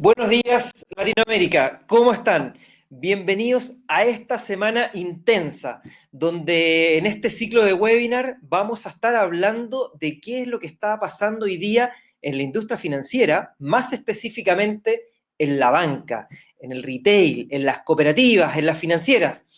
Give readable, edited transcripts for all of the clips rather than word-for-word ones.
Buenos días, Latinoamérica. ¿Cómo están? Bienvenidos a esta semana intensa, donde en este ciclo de webinar vamos a estar hablando de qué es lo que está pasando hoy día en la industria financiera, más específicamente en la banca, en el retail, en las cooperativas, en las financieras.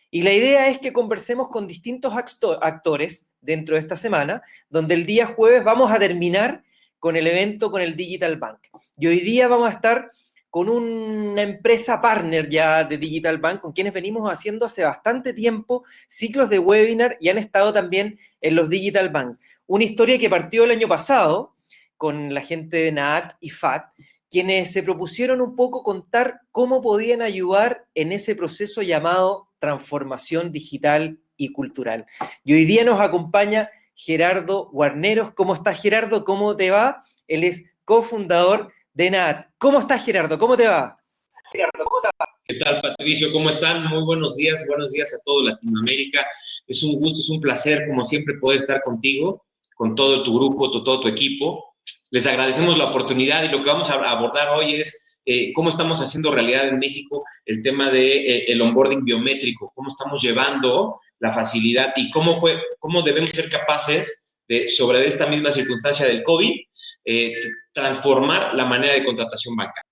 Y la idea es que conversemos con distintos actores dentro de esta semana, donde el día jueves vamos a terminar con el evento con el Digital Bank. Y hoy día vamos a estar con una empresa partner ya de Digital Bank, con quienes venimos haciendo hace bastante tiempo ciclos de webinar y han estado también en los Digital Bank. Una historia que partió el año pasado con la gente de NAAT y FAT, quienes se propusieron un poco contar cómo podían ayudar en ese proceso llamado transformación digital y cultural. Y hoy día nos acompaña Gerardo Guarneros. ¿Cómo estás, Gerardo? ¿Cómo te va? Él es cofundador de NAAT. ¿Cómo estás, Gerardo? ¿Cómo te va? ¿Qué tal, Patricio? ¿Cómo están? Muy buenos días a todo Latinoamérica. Es un gusto, es un placer, como siempre, poder estar contigo, con todo tu grupo, todo tu equipo. Les agradecemos la oportunidad y lo que vamos a abordar hoy es cómo estamos haciendo realidad en México el tema de el onboarding biométrico, cómo estamos llevando la facilidad y cómo debemos ser capaces de, sobre esta misma circunstancia del COVID, transformar la manera de contratación bancaria.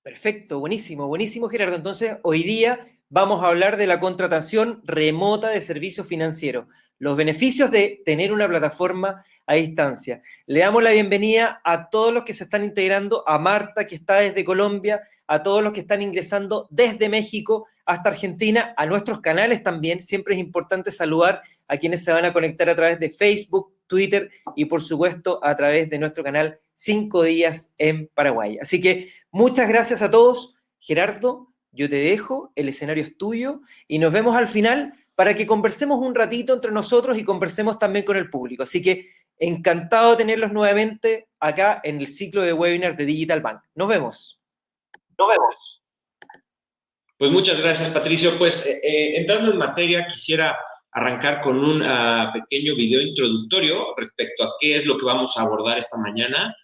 Perfecto, buenísimo, buenísimo, Gerardo. Entonces, hoy día vamos a hablar de la contratación remota de servicios financieros, los beneficios de tener una plataforma a distancia. Le damos la bienvenida a todos los que se están integrando, a Marta, que está desde Colombia, a todos los que están ingresando desde México hasta Argentina, a nuestros canales también. Siempre es importante saludar a quienes se van a conectar a través de Facebook, Twitter y, por supuesto, a través de nuestro canal 5 Días en Paraguay. Así que muchas gracias a todos. Gerardo, yo te dejo, el escenario es tuyo y nos vemos al final para que conversemos un ratito entre nosotros y conversemos también con el público. Así que encantado de tenerlos nuevamente acá en el ciclo de webinar de Digital Bank. Nos vemos. Nos vemos. Pues muchas gracias, Patricio. Pues entrando en materia, quisiera arrancar con un pequeño video introductorio respecto a qué es lo que vamos a abordar esta mañana.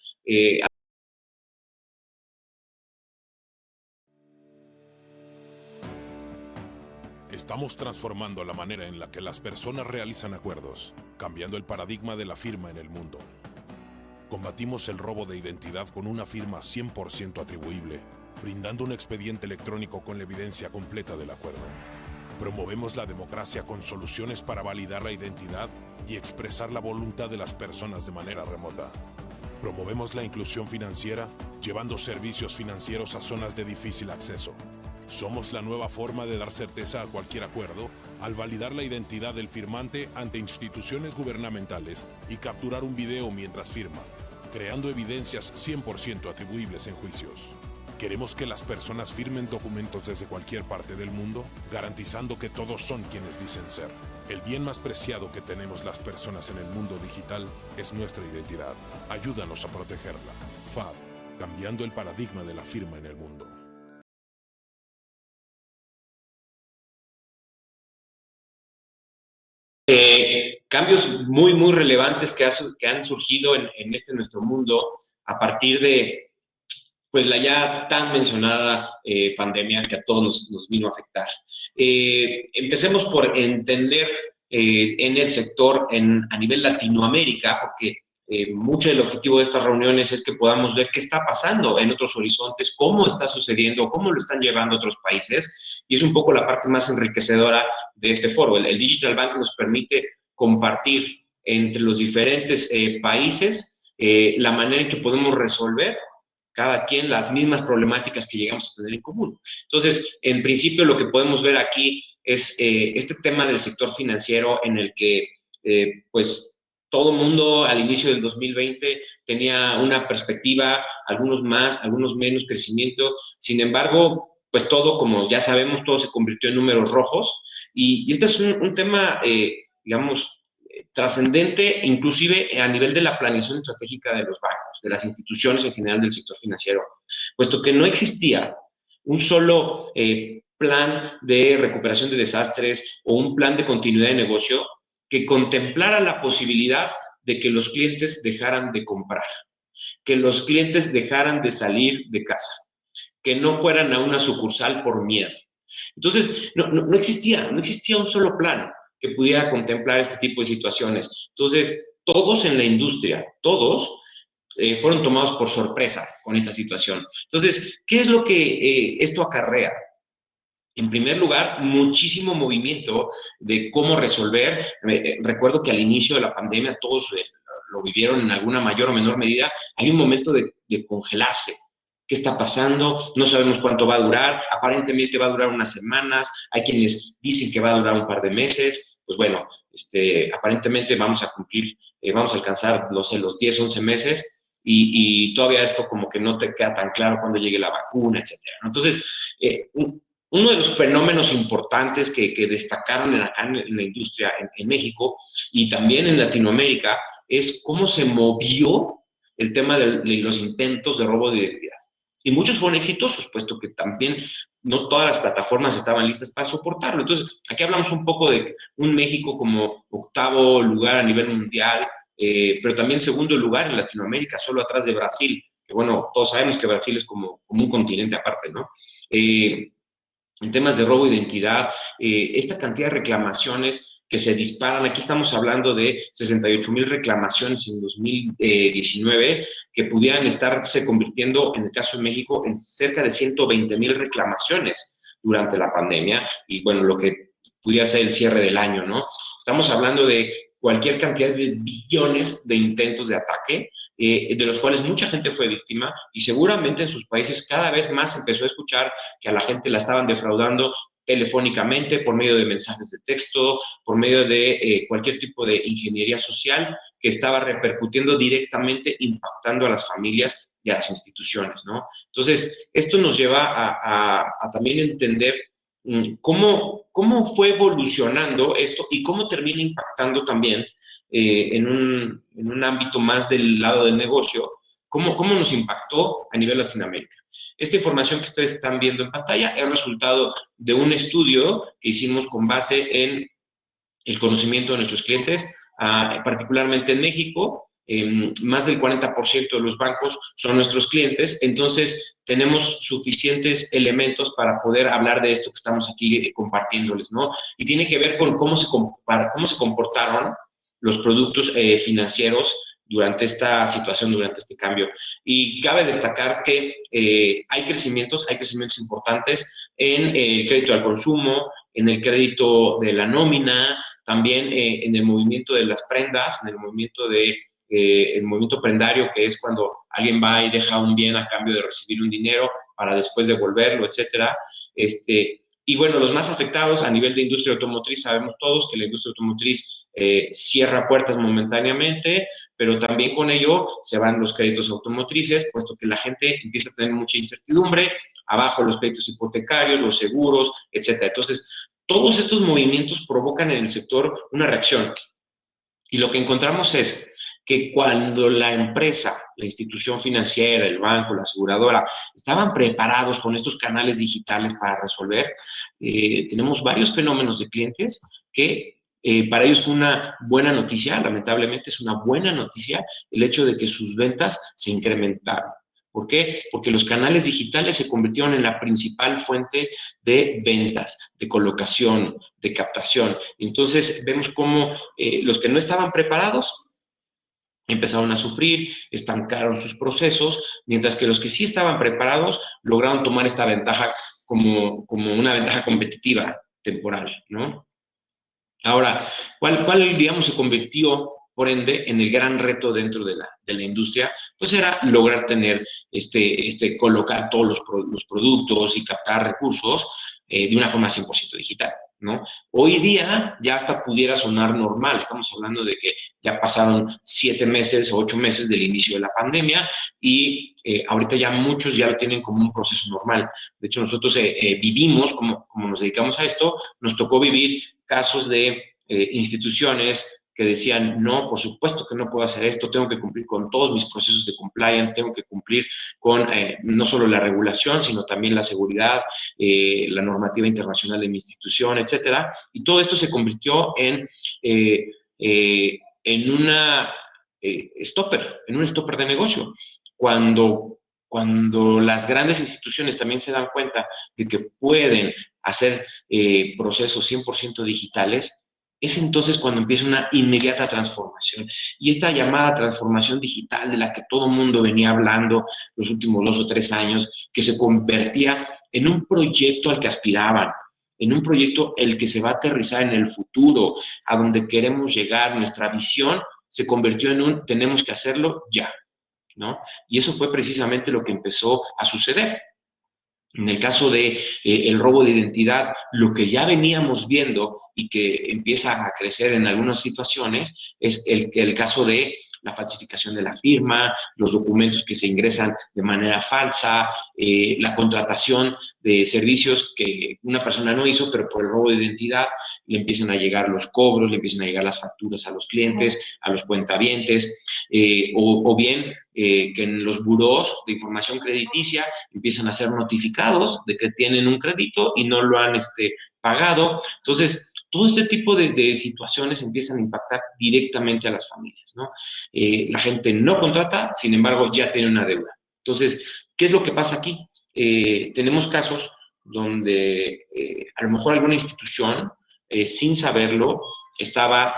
Estamos transformando la manera en la que las personas realizan acuerdos, cambiando el paradigma de la firma en el mundo. Combatimos el robo de identidad con una firma 100% atribuible, brindando un expediente electrónico con la evidencia completa del acuerdo. Promovemos la democracia con soluciones para validar la identidad y expresar la voluntad de las personas de manera remota. Promovemos la inclusión financiera, llevando servicios financieros a zonas de difícil acceso. Somos la nueva forma de dar certeza a cualquier acuerdo al validar la identidad del firmante ante instituciones gubernamentales y capturar un video mientras firma, creando evidencias 100% atribuibles en juicios. Queremos que las personas firmen documentos desde cualquier parte del mundo, garantizando que todos son quienes dicen ser. El bien más preciado que tenemos las personas en el mundo digital es nuestra identidad. Ayúdanos a protegerla. FAB, cambiando el paradigma de la firma en el mundo. Cambios muy, muy relevantes que han surgido en nuestro mundo a partir de pues la ya tan mencionada pandemia que a todos nos vino a afectar. Empecemos por entender en el sector a nivel Latinoamérica, porque mucho del objetivo de estas reuniones es que podamos ver qué está pasando en otros horizontes, cómo está sucediendo, cómo lo están llevando otros países, y es un poco la parte más enriquecedora de este foro. El Digital Bank nos permite compartir entre los diferentes países la manera en que podemos resolver cada quien las mismas problemáticas que llegamos a tener en común. Entonces, en principio, lo que podemos ver aquí es este tema del sector financiero en el que, pues, todo mundo al inicio del 2020 tenía una perspectiva, algunos más, algunos menos crecimiento. Sin embargo, pues todo, como ya sabemos, todo se convirtió en números rojos. Y este es un tema, digamos, trascendente, inclusive a nivel de la planeación estratégica de los bancos, de las instituciones en general del sector financiero, puesto que no existía un solo plan de recuperación de desastres o un plan de continuidad de negocio que contemplara la posibilidad de que los clientes dejaran de comprar. que los clientes dejaran de salir de casa, que no fueran a una sucursal por miedo. Entonces, no existía un solo plan que pudiera contemplar este tipo de situaciones. Entonces, todos en la industria, todos, fueron tomados por sorpresa con esta situación. Entonces, ¿qué es lo que esto acarrea? En primer lugar, muchísimo movimiento de cómo resolver. Recuerdo que al inicio de la pandemia todos lo vivieron en alguna mayor o menor medida. Hay un momento de congelarse. ¿Qué está pasando? No sabemos cuánto va a durar. Aparentemente va a durar unas semanas. Hay quienes dicen que va a durar un par de meses. Pues bueno, aparentemente vamos a cumplir, vamos a alcanzar, no sé, los 10, 11 meses. Y todavía esto como que no te queda tan claro cuando llegue la vacuna, etcétera. Entonces, uno de los fenómenos importantes que destacaron acá en la industria en México y también en Latinoamérica es cómo se movió el tema de los intentos de robo de identidad. Y muchos fueron exitosos, puesto que también no todas las plataformas estaban listas para soportarlo. Entonces, aquí hablamos un poco de un México como octavo lugar a nivel mundial, pero también segundo lugar en Latinoamérica, solo atrás de Brasil, que bueno, todos sabemos que Brasil es como un continente aparte, ¿no? En temas de robo de identidad, esta cantidad de reclamaciones que se disparan, aquí estamos hablando de 68,000 reclamaciones en 2019, que pudieran estarse convirtiendo, en el caso de México, en cerca de 120,000 reclamaciones durante la pandemia, y bueno, lo que pudiera ser el cierre del año, ¿no? Estamos hablando de cualquier cantidad de billones de intentos de ataque, de los cuales mucha gente fue víctima, y seguramente en sus países cada vez más se empezó a escuchar que a la gente la estaban defraudando telefónicamente, por medio de mensajes de texto, por medio de cualquier tipo de ingeniería social que estaba repercutiendo directamente, impactando a las familias y a las instituciones, ¿no? Entonces, esto nos lleva a también entender cómo fue evolucionando esto y cómo termina impactando también en un ámbito más del lado del negocio, cómo nos impactó a nivel Latinoamérica. Esta información que ustedes están viendo en pantalla es el resultado de un estudio que hicimos con base en el conocimiento de nuestros clientes, particularmente en México. Más del 40% de los bancos son nuestros clientes, entonces tenemos suficientes elementos para poder hablar de esto que estamos aquí compartiéndoles, ¿no? Y tiene que ver con cómo se comportaron los productos financieros durante esta situación, durante este cambio. Y cabe destacar que hay crecimientos importantes en el crédito al consumo, en el crédito de la nómina, también en el movimiento de las prendas, en el movimiento prendario, que es cuando alguien va y deja un bien a cambio de recibir un dinero para después devolverlo, etcétera. Y bueno, los más afectados a nivel de industria automotriz, sabemos todos que la industria automotriz cierra puertas momentáneamente, pero también con ello se van los créditos automotrices, puesto que la gente empieza a tener mucha incertidumbre, abajo los créditos hipotecarios, los seguros, etcétera. Entonces, todos estos movimientos provocan en el sector una reacción. Y lo que encontramos es que cuando la empresa, la institución financiera, el banco, la aseguradora, estaban preparados con estos canales digitales para resolver, tenemos varios fenómenos de clientes que para ellos fue una buena noticia, lamentablemente es una buena noticia el hecho de que sus ventas se incrementaron. ¿Por qué? Porque los canales digitales se convirtieron en la principal fuente de ventas, de colocación, de captación. Entonces, vemos cómo los que no estaban preparados empezaron a sufrir, estancaron sus procesos, mientras que los que sí estaban preparados lograron tomar esta ventaja como una ventaja competitiva temporal, ¿no? Ahora, ¿cuál digamos, se convirtió, por ende, en el gran reto dentro de la industria? Pues era lograr tener, colocar todos los productos y captar recursos de una forma 100% digital, ¿no? Hoy día ya hasta pudiera sonar normal, estamos hablando de que ya pasaron 7 meses, 8 meses del inicio de la pandemia y ahorita ya muchos ya lo tienen como un proceso normal. De hecho, nosotros vivimos, como nos dedicamos a esto, nos tocó vivir casos de instituciones que decían, no, por supuesto que no puedo hacer esto, tengo que cumplir con todos mis procesos de compliance, tengo que cumplir con no solo la regulación, sino también la seguridad, la normativa internacional de mi institución, etcétera. Y todo esto se convirtió en en un stopper de negocio. Cuando las grandes instituciones también se dan cuenta de que pueden hacer procesos 100% digitales, es entonces cuando empieza una inmediata transformación. Y esta llamada transformación digital de la que todo el mundo venía hablando los últimos 2 o 3 años, que se convertía en un proyecto al que aspiraban, en un proyecto el que se va a aterrizar en el futuro, a donde queremos llegar, nuestra visión se convirtió en un tenemos que hacerlo ya, ¿no? Y eso fue precisamente lo que empezó a suceder. En el caso de el robo de identidad, lo que ya veníamos viendo y que empieza a crecer en algunas situaciones es el caso de la falsificación de la firma, los documentos que se ingresan de manera falsa, la contratación de servicios que una persona no hizo, pero por el robo de identidad le empiezan a llegar los cobros, le empiezan a llegar las facturas a los clientes, a los cuentavientes, o bien que en los burós de información crediticia empiezan a ser notificados de que tienen un crédito y no lo han pagado. Entonces, todo este tipo de situaciones empiezan a impactar directamente a las familias, ¿no? La gente no contrata, sin embargo, ya tiene una deuda. Entonces, ¿qué es lo que pasa aquí? Tenemos casos donde a lo mejor alguna institución, sin saberlo, estaba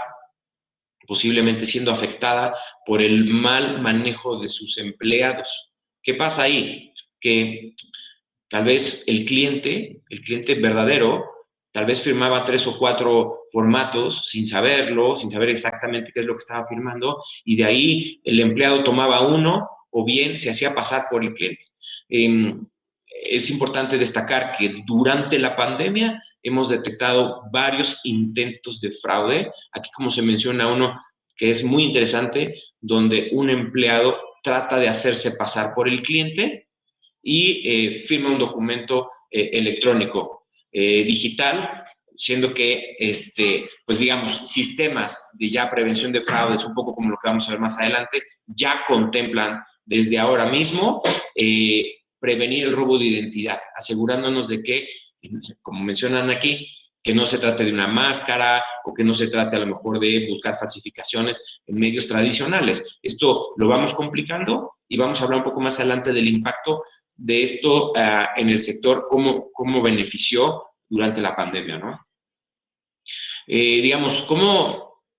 posiblemente siendo afectada por el mal manejo de sus empleados. ¿Qué pasa ahí? Que tal vez el cliente verdadero, tal vez firmaba 3 o 4 formatos sin saberlo, sin saber exactamente qué es lo que estaba firmando, y de ahí el empleado tomaba uno o bien se hacía pasar por el cliente. Es importante destacar que durante la pandemia hemos detectado varios intentos de fraude. Aquí, como se menciona uno que es muy interesante, donde un empleado trata de hacerse pasar por el cliente y firma un documento electrónico digital, siendo que, pues digamos, sistemas de ya prevención de fraudes, un poco como lo que vamos a ver más adelante, ya contemplan desde ahora mismo prevenir el robo de identidad, asegurándonos de que, como mencionan aquí, que no se trate de una máscara o que no se trate a lo mejor de buscar falsificaciones en medios tradicionales. Esto lo vamos complicando y vamos a hablar un poco más adelante del impacto de esto en el sector, cómo benefició durante la pandemia, ¿no? Digamos,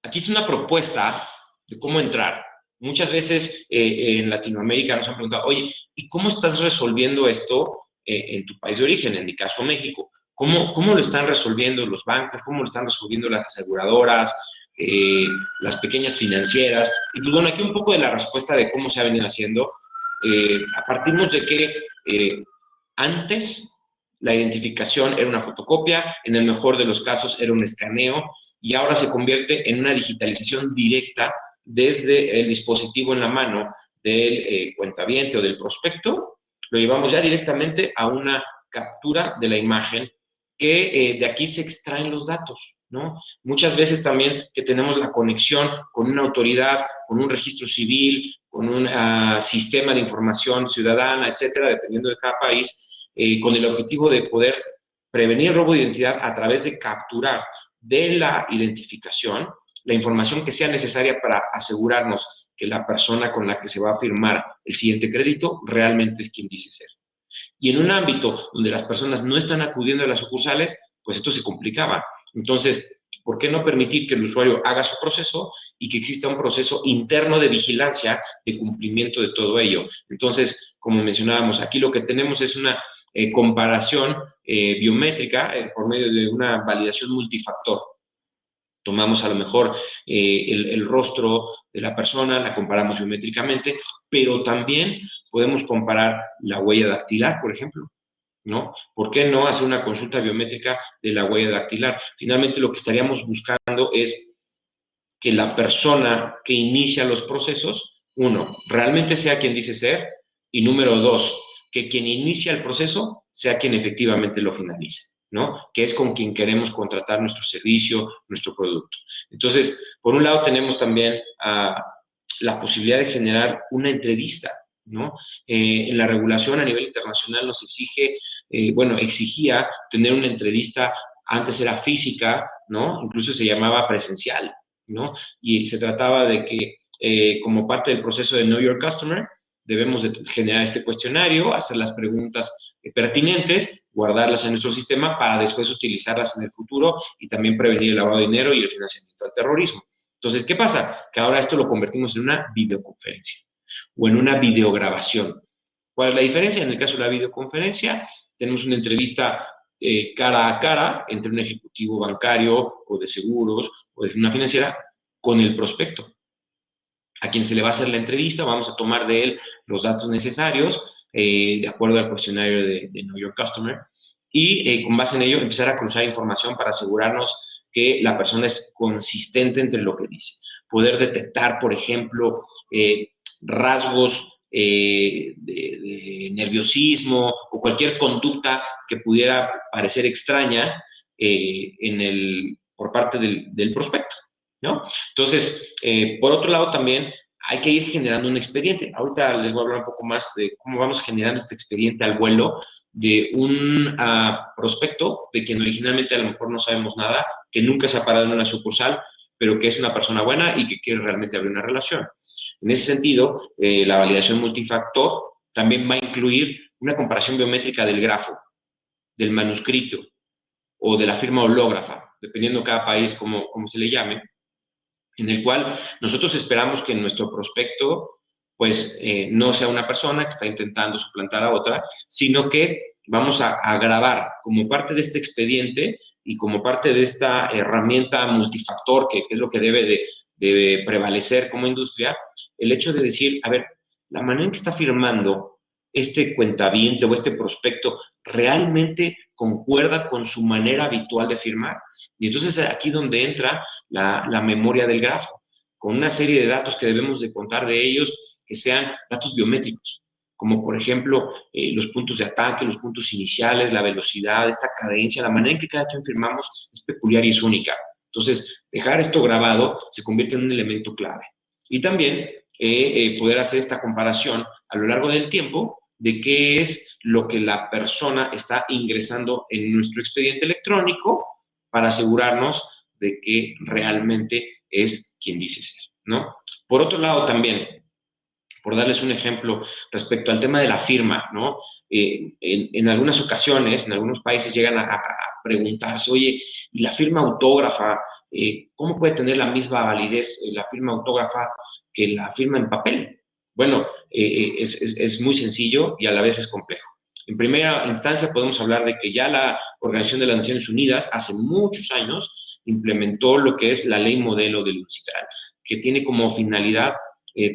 aquí es una propuesta de cómo entrar. Muchas veces en Latinoamérica nos han preguntado, oye, ¿y cómo estás resolviendo esto en tu país de origen, en mi caso México? ¿Cómo lo están resolviendo los bancos? ¿Cómo lo están resolviendo las aseguradoras, las pequeñas financieras? Y pues bueno, aquí un poco de la respuesta de cómo se ha venido haciendo. Partimos de que antes la identificación era una fotocopia, en el mejor de los casos era un escaneo, y ahora se convierte en una digitalización directa desde el dispositivo en la mano del cuentaviente o del prospecto. Lo llevamos ya directamente a una captura de la imagen que de aquí se extraen los datos, ¿no? Muchas veces también que tenemos la conexión con una autoridad, con un registro civil, con un sistema de información ciudadana, etcétera, dependiendo de cada país, con el objetivo de poder prevenir el robo de identidad a través de capturar de la identificación la información que sea necesaria para asegurarnos que la persona con la que se va a firmar el siguiente crédito realmente es quien dice ser. Y en un ámbito donde las personas no están acudiendo a las sucursales, pues esto se complicaba. Entonces, ¿por qué no permitir que el usuario haga su proceso y que exista un proceso interno de vigilancia, de cumplimiento de todo ello? Entonces, como mencionábamos, aquí lo que tenemos es una comparación biométrica por medio de una validación multifactor. Tomamos a lo mejor el rostro de la persona, la comparamos biométricamente, pero también podemos comparar la huella dactilar, por ejemplo, ¿no? ¿Por qué no hacer una consulta biométrica de la huella dactilar? Finalmente, lo que estaríamos buscando es que la persona que inicia los procesos, uno, realmente sea quien dice ser, y número dos, que quien inicia el proceso sea quien efectivamente lo finalice, ¿no? Que es con quien queremos contratar nuestro servicio, nuestro producto. Entonces, por un lado tenemos también la posibilidad de generar una entrevista, ¿no? En la regulación a nivel internacional nos exigía tener una entrevista, antes era física, ¿no? Incluso se llamaba presencial, ¿no? Y se trataba de que como parte del proceso de Know Your Customer, debemos de generar este cuestionario, hacer las preguntas pertinentes, guardarlas en nuestro sistema para después utilizarlas en el futuro y también prevenir el lavado de dinero y el financiamiento al terrorismo. Entonces, ¿qué pasa? Que ahora esto lo convertimos en una videoconferencia o en una videograbación. ¿Cuál es la diferencia? En el caso de la videoconferencia, tenemos una entrevista cara a cara entre un ejecutivo bancario o de seguros o de una financiera con el prospecto. A quien se le va a hacer la entrevista, vamos a tomar de él los datos necesarios, de acuerdo al cuestionario de Know Your Customer, y con base en ello empezar a cruzar información para asegurarnos que la persona es consistente entre lo que dice. Poder detectar, por ejemplo, rasgos de nerviosismo o cualquier conducta que pudiera parecer extraña por parte del prospecto, ¿no? Entonces, por otro lado también hay que ir generando un expediente. Ahorita les voy a hablar un poco más de cómo vamos generando este expediente al vuelo de un prospecto de quien originalmente a lo mejor no sabemos nada, que nunca se ha parado en una sucursal, pero que es una persona buena y que quiere realmente abrir una relación. En ese sentido, la validación multifactor también va a incluir una comparación biométrica del grafo, del manuscrito o de la firma hológrafa, dependiendo de cada país como se le llame, en el cual nosotros esperamos que nuestro prospecto pues no sea una persona que está intentando suplantar a otra, sino que vamos a grabar como parte de este expediente y como parte de esta herramienta multifactor, que es lo que debe de prevalecer como industria, el hecho de decir, a ver, la manera en que está firmando este cuentaviente o este prospecto realmente concuerda con su manera habitual de firmar. Y entonces aquí donde entra la memoria del grafo, con una serie de datos que debemos de contar de ellos, que sean datos biométricos, como por ejemplo los puntos de ataque, los puntos iniciales, la velocidad, esta cadencia, la manera en que cada quien firmamos es peculiar y es única. Entonces, dejar esto grabado se convierte en un elemento clave. Y también poder hacer esta comparación a lo largo del tiempo de qué es lo que la persona está ingresando en nuestro expediente electrónico para asegurarnos de que realmente es quien dice ser, ¿no? Por otro lado también, por darles un ejemplo respecto al tema de la firma, ¿no? En algunas ocasiones, en algunos países llegan a preguntarse, oye, ¿y la firma autógrafa, cómo puede tener la misma validez la firma autógrafa que la firma en papel? Bueno, es muy sencillo y a la vez es complejo. En primera instancia podemos hablar de que ya la Organización de las Naciones Unidas hace muchos años implementó lo que es la ley modelo del UNCITRAL, que tiene como finalidad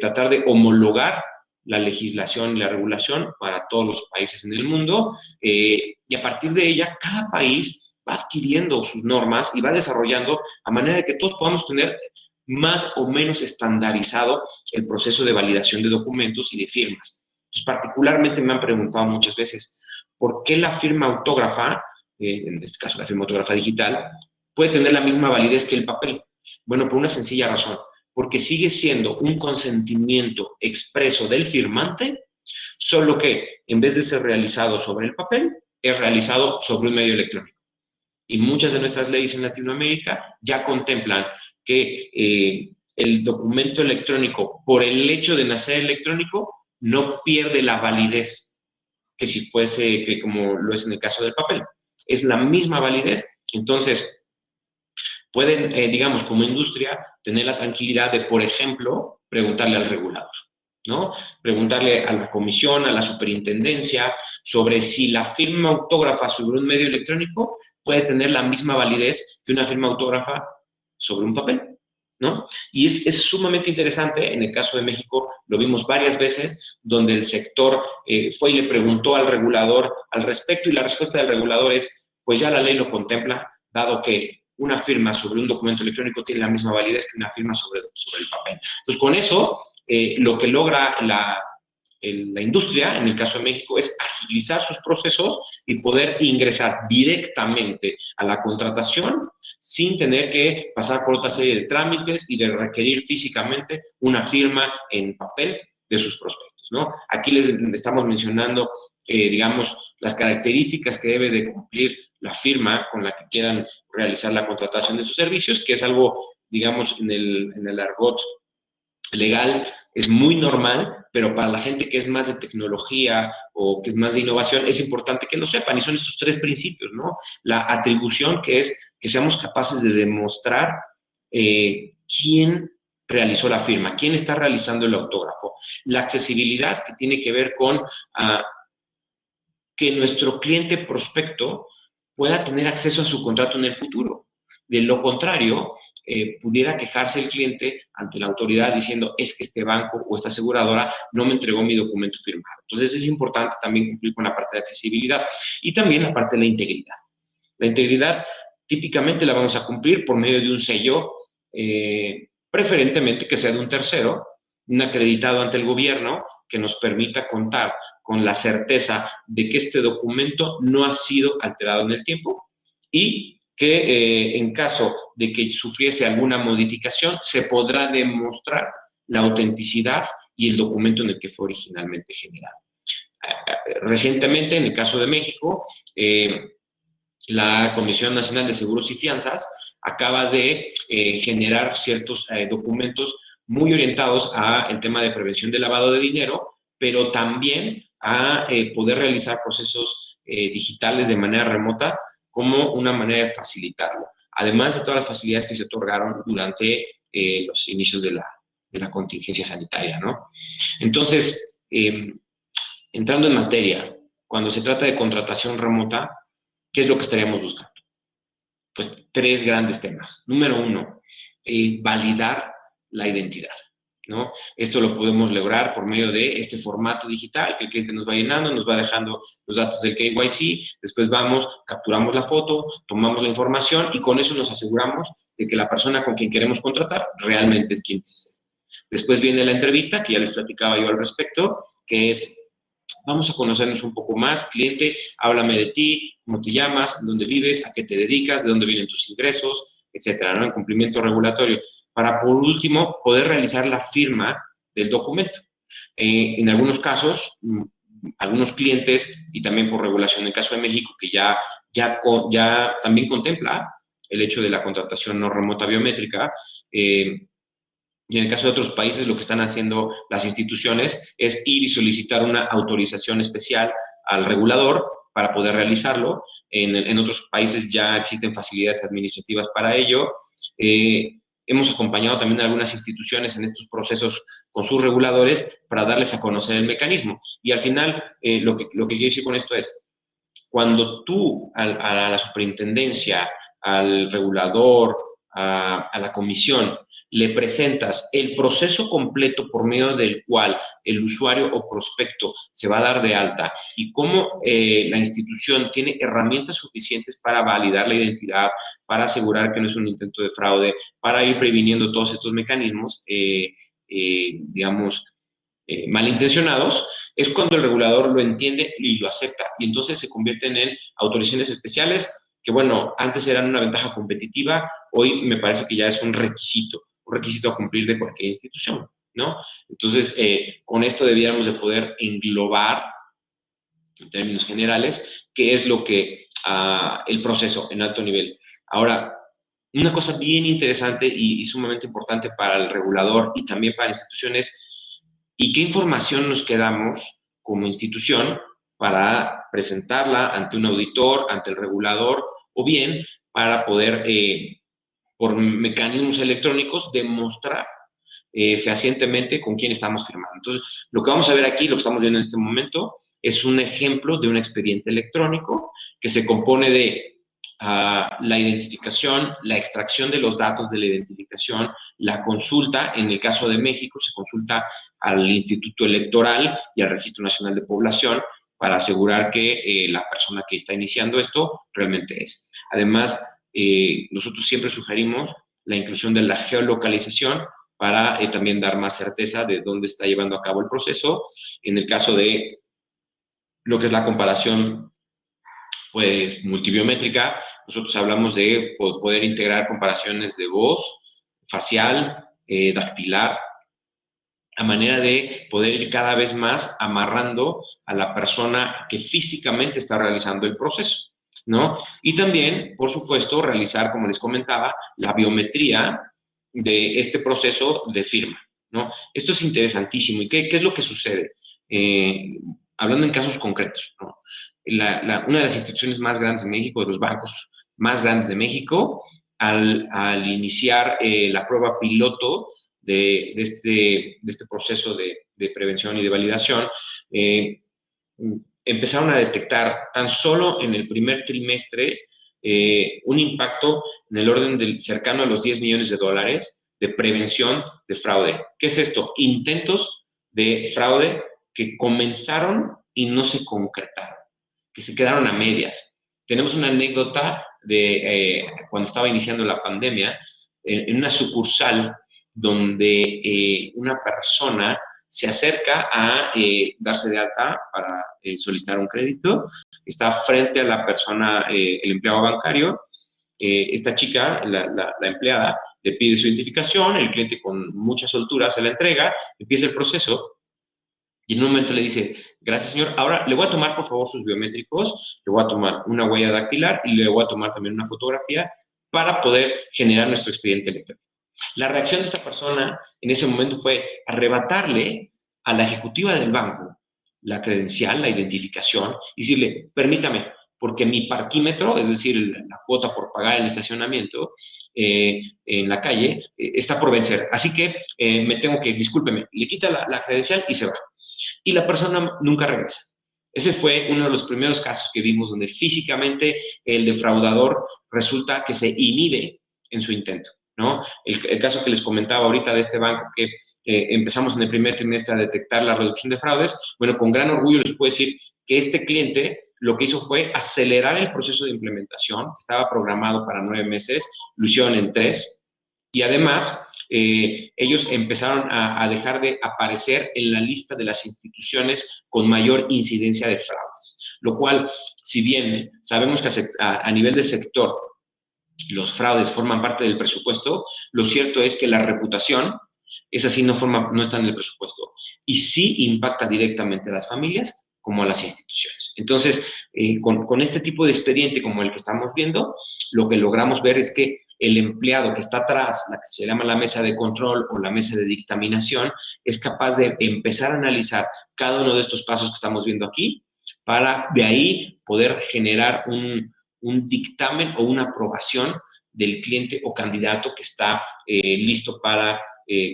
tratar de homologar la legislación y la regulación para todos los países en el mundo, y a partir de ella cada país va adquiriendo sus normas y va desarrollando a manera de que todos podamos tener más o menos estandarizado el proceso de validación de documentos y de firmas. Entonces, particularmente me han preguntado muchas veces, ¿por qué la firma autógrafa, en este caso la firma autógrafa digital, puede tener la misma validez que el papel? Bueno, por una sencilla razón, porque sigue siendo un consentimiento expreso del firmante, solo que en vez de ser realizado sobre el papel, es realizado sobre un medio electrónico. Y muchas de nuestras leyes en Latinoamérica ya contemplan que el documento electrónico, por el hecho de nacer electrónico, no pierde la validez que si fuese, que como lo es en el caso del papel. Es la misma validez. Entonces, pueden, digamos, como industria, tener la tranquilidad de, por ejemplo, preguntarle al regulador, ¿no? Preguntarle a la comisión, a la superintendencia, sobre si la firma autógrafa sobre un medio electrónico puede tener la misma validez que una firma autógrafa sobre un papel, ¿no? Y es sumamente interesante. En el caso de México lo vimos varias veces, donde el sector fue y le preguntó al regulador al respecto, y la respuesta del regulador es, pues ya la ley lo contempla, dado que una firma sobre un documento electrónico tiene la misma validez que una firma sobre el papel. Entonces, con eso, lo que logra la industria, en el caso de México, es agilizar sus procesos y poder ingresar directamente a la contratación sin tener que pasar por otra serie de trámites y de requerir físicamente una firma en papel de sus prospectos, ¿no? Aquí les estamos mencionando, digamos, las características que debe de cumplir la firma con la que quieran realizar la contratación de sus servicios, que es algo, digamos, en el argot legal es muy normal, pero para la gente que es más de tecnología o que es más de innovación, es importante que lo sepan. Y son esos tres principios, ¿no? La atribución, que es que seamos capaces de demostrar quién realizó la firma, quién está realizando el autógrafo. La accesibilidad, que tiene que ver con que nuestro cliente prospecto pueda tener acceso a su contrato en el futuro. De lo contrario, pudiera quejarse el cliente ante la autoridad diciendo, es que este banco o esta aseguradora no me entregó mi documento firmado. Entonces es importante también cumplir con la parte de accesibilidad y también la parte de la integridad. La integridad típicamente la vamos a cumplir por medio de un sello, preferentemente que sea de un tercero, un acreditado ante el gobierno que nos permita contar con la certeza de que este documento no ha sido alterado en el tiempo y que en caso de que sufriese alguna modificación se podrá demostrar la autenticidad y el documento en el que fue originalmente generado. Recientemente, en el caso de México, la Comisión Nacional de Seguros y Fianzas acaba de generar ciertos documentos muy orientados al tema de prevención de lavado de dinero, pero también a poder realizar procesos digitales de manera remota como una manera de facilitarlo, además de todas las facilidades que se otorgaron durante los inicios de la contingencia sanitaria, ¿no? Entonces, entrando en materia, cuando se trata de contratación remota, ¿qué es lo que estaríamos buscando? Pues tres grandes temas. Número uno, validar la identidad, ¿no? Esto lo podemos lograr por medio de este formato digital que el cliente nos va llenando, nos va dejando los datos del KYC, después vamos, capturamos la foto, tomamos la información y con eso nos aseguramos de que la persona con quien queremos contratar realmente es quien dice ser. Después viene la entrevista, que ya les platicaba yo al respecto, que es, vamos a conocernos un poco más. Cliente, háblame de ti, cómo te llamas, dónde vives, a qué te dedicas, de dónde vienen tus ingresos, etcétera, ¿no? En cumplimiento regulatorio. Para, por último, poder realizar la firma del documento. En algunos casos, algunos clientes, y también por regulación en el caso de México, que ya también contempla el hecho de la contratación no remota biométrica, y en el caso de otros países, lo que están haciendo las instituciones es ir y solicitar una autorización especial al regulador para poder realizarlo. En otros países ya existen facilidades administrativas para ello. Hemos acompañado también a algunas instituciones en estos procesos con sus reguladores para darles a conocer el mecanismo. Y al final, lo que quiero decir con esto es, cuando tú a la superintendencia, al regulador, a la comisión, le presentas el proceso completo por medio del cual el usuario o prospecto se va a dar de alta y cómo la institución tiene herramientas suficientes para validar la identidad, para asegurar que no es un intento de fraude, para ir previniendo todos estos mecanismos, digamos, malintencionados, es cuando el regulador lo entiende y lo acepta. Y entonces se convierten en autorizaciones especiales que, bueno, antes eran una ventaja competitiva, hoy me parece que ya es un requisito a cumplir de cualquier institución, ¿no? Entonces, con esto debiéramos de poder englobar, en términos generales, qué es lo que el proceso en alto nivel. Ahora, una cosa bien interesante y sumamente importante para el regulador y también para instituciones, ¿y qué información nos quedamos como institución para presentarla ante un auditor, ante el regulador, o bien para poder, por mecanismos electrónicos, demostrar fehacientemente con quién estamos firmando? Entonces, lo que vamos a ver aquí, lo que estamos viendo en este momento, es un ejemplo de un expediente electrónico que se compone de la identificación, la extracción de los datos de la identificación, la consulta. En el caso de México, se consulta al Instituto Electoral y al Registro Nacional de Población para asegurar que la persona que está iniciando esto realmente es. Además, nosotros siempre sugerimos la inclusión de la geolocalización para también dar más certeza de dónde está llevando a cabo el proceso. En el caso de lo que es la comparación, pues, multibiométrica, nosotros hablamos de poder integrar comparaciones de voz, facial, dactilar, a manera de poder ir cada vez más amarrando a la persona que físicamente está realizando el proceso, ¿no? Y también, por supuesto, realizar, como les comentaba, la biometría de este proceso de firma, ¿no? Esto es interesantísimo. ¿Y qué es lo que sucede? Hablando en casos concretos, ¿no? Una de las instituciones más grandes de México, de los bancos más grandes de México, al iniciar la prueba piloto de este proceso de prevención y de validación, empezaron a detectar tan solo en el primer trimestre un impacto en el orden cercano a los 10 millones de dólares de prevención de fraude. ¿Qué es esto? Intentos de fraude que comenzaron y no se concretaron, que se quedaron a medias. Tenemos una anécdota de cuando estaba iniciando la pandemia, en una sucursal donde una persona se acerca a darse de alta para solicitar un crédito, está frente a la persona, el empleado bancario, esta chica, la empleada, le pide su identificación, el cliente con mucha soltura se la entrega, empieza el proceso y en un momento le dice, gracias señor, ahora le voy a tomar por favor sus biométricos, le voy a tomar una huella dactilar y le voy a tomar también una fotografía para poder generar nuestro expediente electrónico. La reacción de esta persona en ese momento fue arrebatarle a la ejecutiva del banco la credencial, la identificación, y decirle, permítame, porque mi parquímetro, es decir, la cuota por pagar el estacionamiento en la calle, está por vencer. Así que me tengo que, discúlpeme, le quita la credencial y se va. Y la persona nunca regresa. Ese fue uno de los primeros casos que vimos donde físicamente el defraudador resulta que se inhibe en su intento, ¿no? El caso que les comentaba ahorita de este banco que empezamos en el primer trimestre a detectar la reducción de fraudes, bueno, con gran orgullo les puedo decir que este cliente lo que hizo fue acelerar el proceso de implementación, estaba programado para 9 meses, lo hicieron en 3, y además ellos empezaron a dejar de aparecer en la lista de las instituciones con mayor incidencia de fraudes, lo cual, si bien sabemos que a nivel de sector los fraudes forman parte del presupuesto, lo cierto es que la reputación, esa sí no está en el presupuesto, y sí impacta directamente a las familias como a las instituciones. Entonces, con este tipo de expediente como el que estamos viendo, lo que logramos ver es que el empleado que está atrás, la que se llama la mesa de control o la mesa de dictaminación, es capaz de empezar a analizar cada uno de estos pasos que estamos viendo aquí, para de ahí poder generar un dictamen o una aprobación del cliente o candidato que está listo para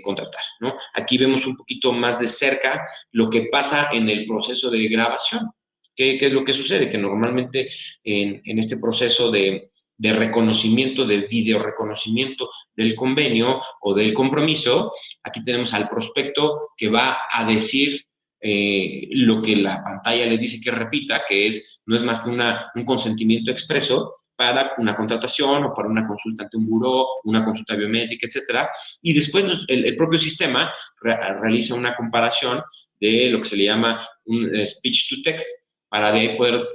contratar, ¿no? Aquí vemos un poquito más de cerca lo que pasa en el proceso de grabación. ¿Qué es lo que sucede? Que normalmente en este proceso de reconocimiento, de video reconocimiento del convenio o del compromiso, aquí tenemos al prospecto que va a decir lo que la pantalla le dice que repita, que no es más que un consentimiento expreso para una contratación o para una consulta ante un buró, una consulta biométrica, etcétera. Y después el propio sistema realiza una comparación de lo que se le llama un speech to text para de ahí poder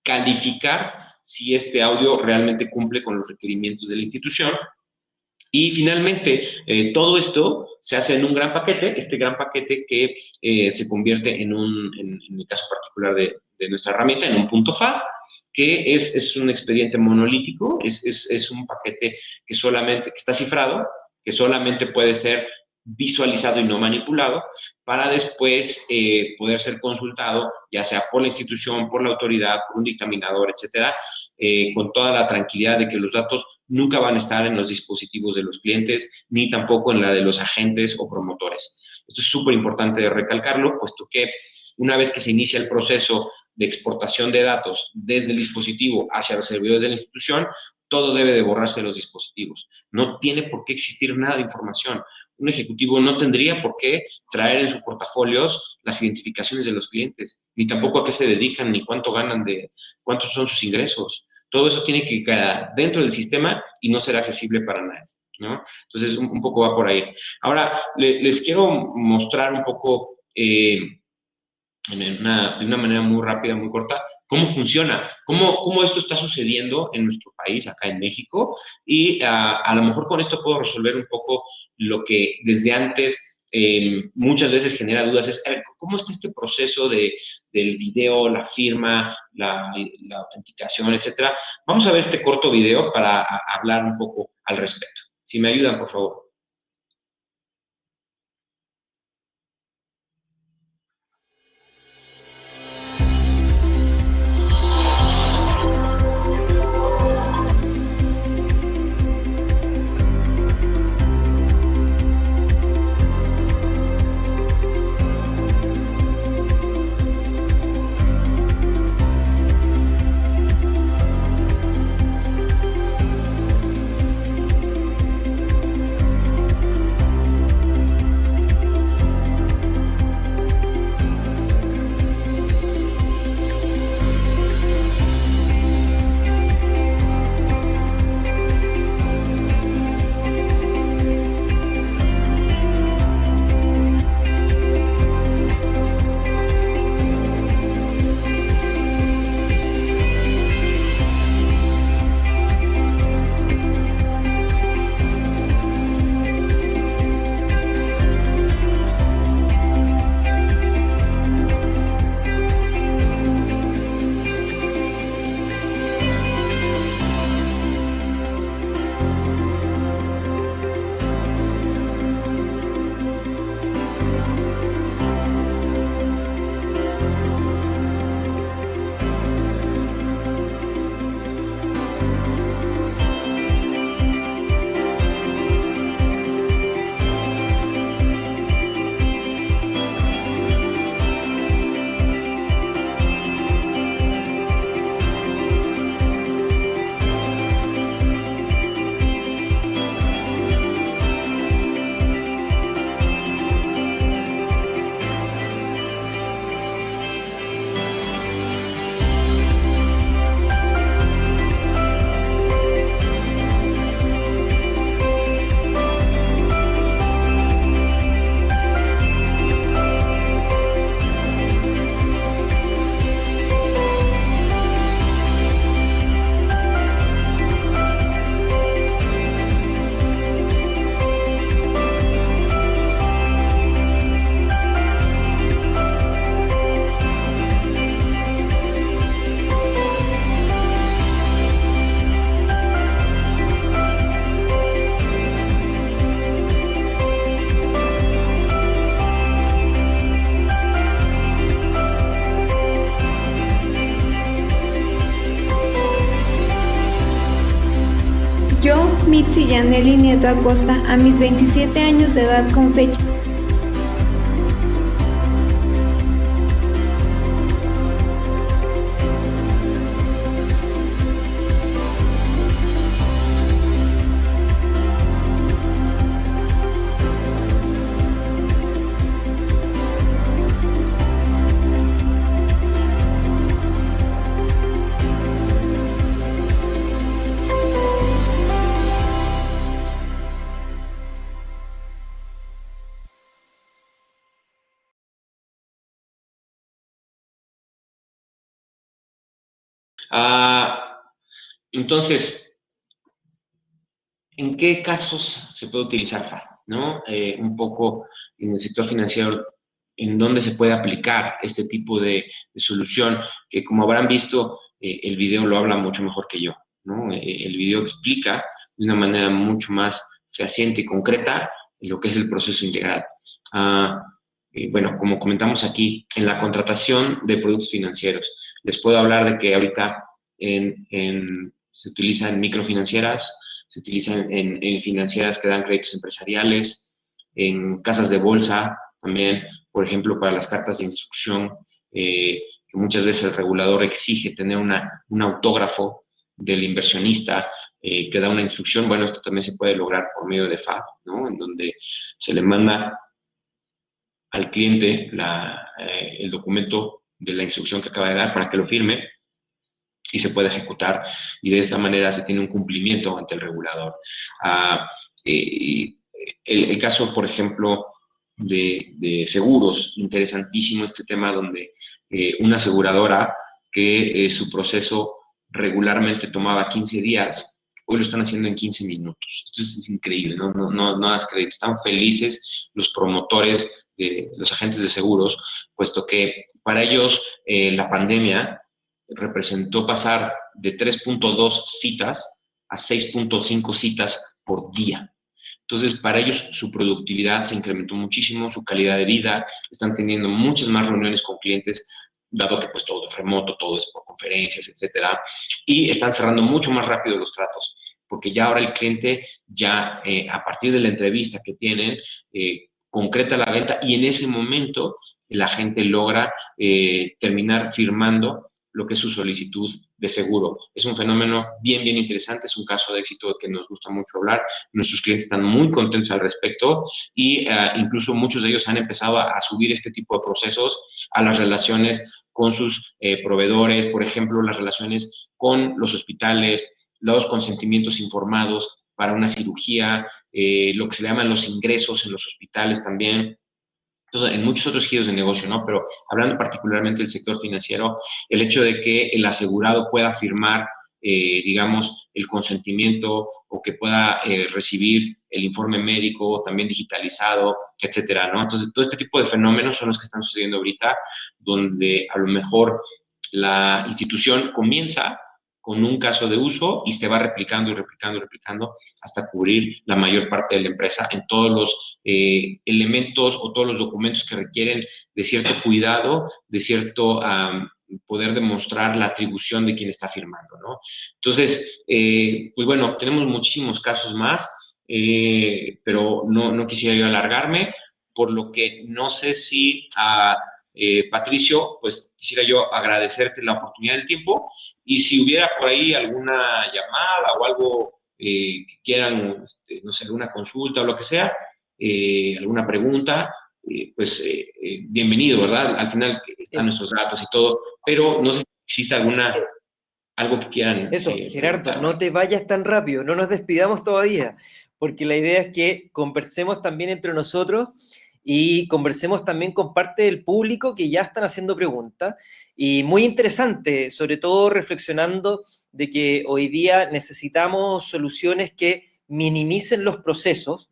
calificar si este audio realmente cumple con los requerimientos de la institución. Y finalmente, todo esto se hace en un gran paquete, este gran paquete que se convierte en el caso particular de nuestra herramienta, en un punto FAD, que es un expediente monolítico, es un paquete que está cifrado, que solamente puede ser visualizado y no manipulado, para después poder ser consultado, ya sea por la institución, por la autoridad, por un dictaminador, etcétera, con toda la tranquilidad de que los datos nunca van a estar en los dispositivos de los clientes, ni tampoco en la de los agentes o promotores. Esto es súper importante de recalcarlo, puesto que una vez que se inicia el proceso de exportación de datos desde el dispositivo hacia los servidores de la institución, todo debe de borrarse de los dispositivos. No tiene por qué existir nada de información. Un ejecutivo no tendría por qué traer en sus portafolios las identificaciones de los clientes, ni tampoco a qué se dedican, ni cuánto ganan, cuántos son sus ingresos. Todo eso tiene que quedar dentro del sistema y no será accesible para nadie, ¿no? Entonces, un poco va por ahí. Ahora, les quiero mostrar un poco, de una manera muy rápida, muy corta, cómo funciona, cómo esto está sucediendo en nuestro país, acá en México, y a lo mejor con esto puedo resolver un poco lo que desde antes muchas veces genera dudas, es cómo está este proceso del video, la firma, la autenticación, etcétera. Vamos a ver este corto video para hablar un poco al respecto. Si me ayudan, por favor. Mitzi Yaneli Nieto Acosta, a mis 27 años de edad con fecha Entonces, ¿en qué casos se puede utilizar FAD? ¿No? Un poco en el sector financiero, en dónde se puede aplicar este tipo de solución, que como habrán visto, el video lo habla mucho mejor que yo, ¿no? El video explica de una manera mucho más fehaciente y concreta lo que es el proceso integral. Bueno, como comentamos aquí, en la contratación de productos financieros, les puedo hablar de que ahorita se utiliza en microfinancieras, se utilizan en financieras que dan créditos empresariales, en casas de bolsa también, por ejemplo, para las cartas de instrucción, que muchas veces el regulador exige tener un autógrafo del inversionista que da una instrucción. Bueno, esto también se puede lograr por medio de FAD, ¿no? En donde se le manda al cliente el documento de la instrucción que acaba de dar para que lo firme y se puede ejecutar, y de esta manera se tiene un cumplimiento ante el regulador. El caso, por ejemplo, de seguros, interesantísimo este tema donde una aseguradora que su proceso regularmente tomaba 15 días, hoy lo están haciendo en 15 minutos. Esto es increíble, no das crédito. Están felices los promotores, los agentes de seguros, puesto que para ellos la pandemia representó pasar de 3.2 citas a 6.5 citas por día. Entonces, para ellos su productividad se incrementó muchísimo, su calidad de vida, están teniendo muchas más reuniones con clientes, dado que pues todo es remoto, todo es por conferencias, etcétera, y están cerrando mucho más rápido los tratos, porque ya ahora el cliente ya a partir de la entrevista que tienen, concreta la venta, y en ese momento el agente logra terminar firmando lo que es su solicitud de seguro. Es un fenómeno bien interesante, es un caso de éxito que nos gusta mucho hablar. Nuestros clientes están muy contentos al respecto y incluso muchos de ellos han empezado a subir este tipo de procesos a las relaciones con sus proveedores, por ejemplo, las relaciones con los hospitales, los consentimientos informados para una cirugía, lo que se llaman los ingresos en los hospitales también. Entonces, en muchos otros giros de negocio, ¿no? Pero hablando particularmente del sector financiero, el hecho de que el asegurado pueda firmar, digamos, el consentimiento o que pueda recibir el informe médico también digitalizado, etcétera, ¿no? Entonces, todo este tipo de fenómenos son los que están sucediendo ahorita, donde a lo mejor la institución comienza con un caso de uso y se va replicando hasta cubrir la mayor parte de la empresa en todos los elementos o todos los documentos que requieren de cierto cuidado, de cierto poder demostrar la atribución de quien está firmando, ¿no? Entonces, pues bueno, tenemos muchísimos casos más, pero no quisiera yo alargarme, por lo que no sé si Patricio, pues quisiera yo agradecerte la oportunidad del tiempo, y si hubiera por ahí alguna llamada o algo que quieran, no sé, alguna consulta o lo que sea, alguna pregunta, pues bienvenido, ¿verdad? Al final están nuestros datos y todo, pero no sé si existe algo que quieran. Eso, Gerardo, no te vayas tan rápido, no nos despidamos todavía, porque la idea es que conversemos también entre nosotros y conversemos también con parte del público que ya están haciendo preguntas. Y muy interesante, sobre todo reflexionando de que hoy día necesitamos soluciones que minimicen los procesos,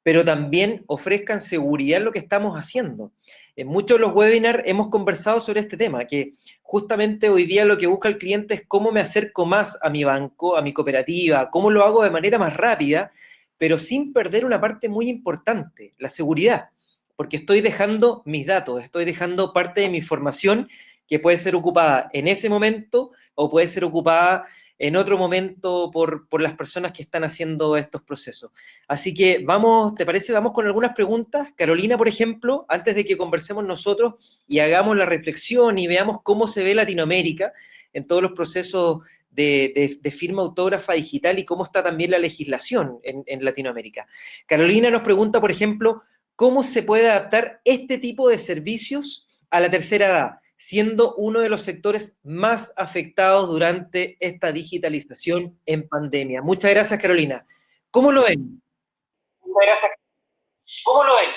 pero también ofrezcan seguridad en lo que estamos haciendo. En muchos de los webinars hemos conversado sobre este tema, que justamente hoy día lo que busca el cliente es cómo me acerco más a mi banco, a mi cooperativa, cómo lo hago de manera más rápida, pero sin perder una parte muy importante, la seguridad, porque estoy dejando mis datos, estoy dejando parte de mi información que puede ser ocupada en ese momento o puede ser ocupada en otro momento por las personas que están haciendo estos procesos. Así que vamos, ¿te parece? Vamos con algunas preguntas. Carolina, por ejemplo, antes de que conversemos nosotros y hagamos la reflexión y veamos cómo se ve Latinoamérica en todos los procesos de firma autógrafa digital y cómo está también la legislación en Latinoamérica. Carolina nos pregunta, por ejemplo, ¿cómo se puede adaptar este tipo de servicios a la tercera edad, siendo uno de los sectores más afectados durante esta digitalización en pandemia? Muchas gracias, Carolina. ¿Cómo lo ven? Muchas gracias. ¿Cómo lo ven?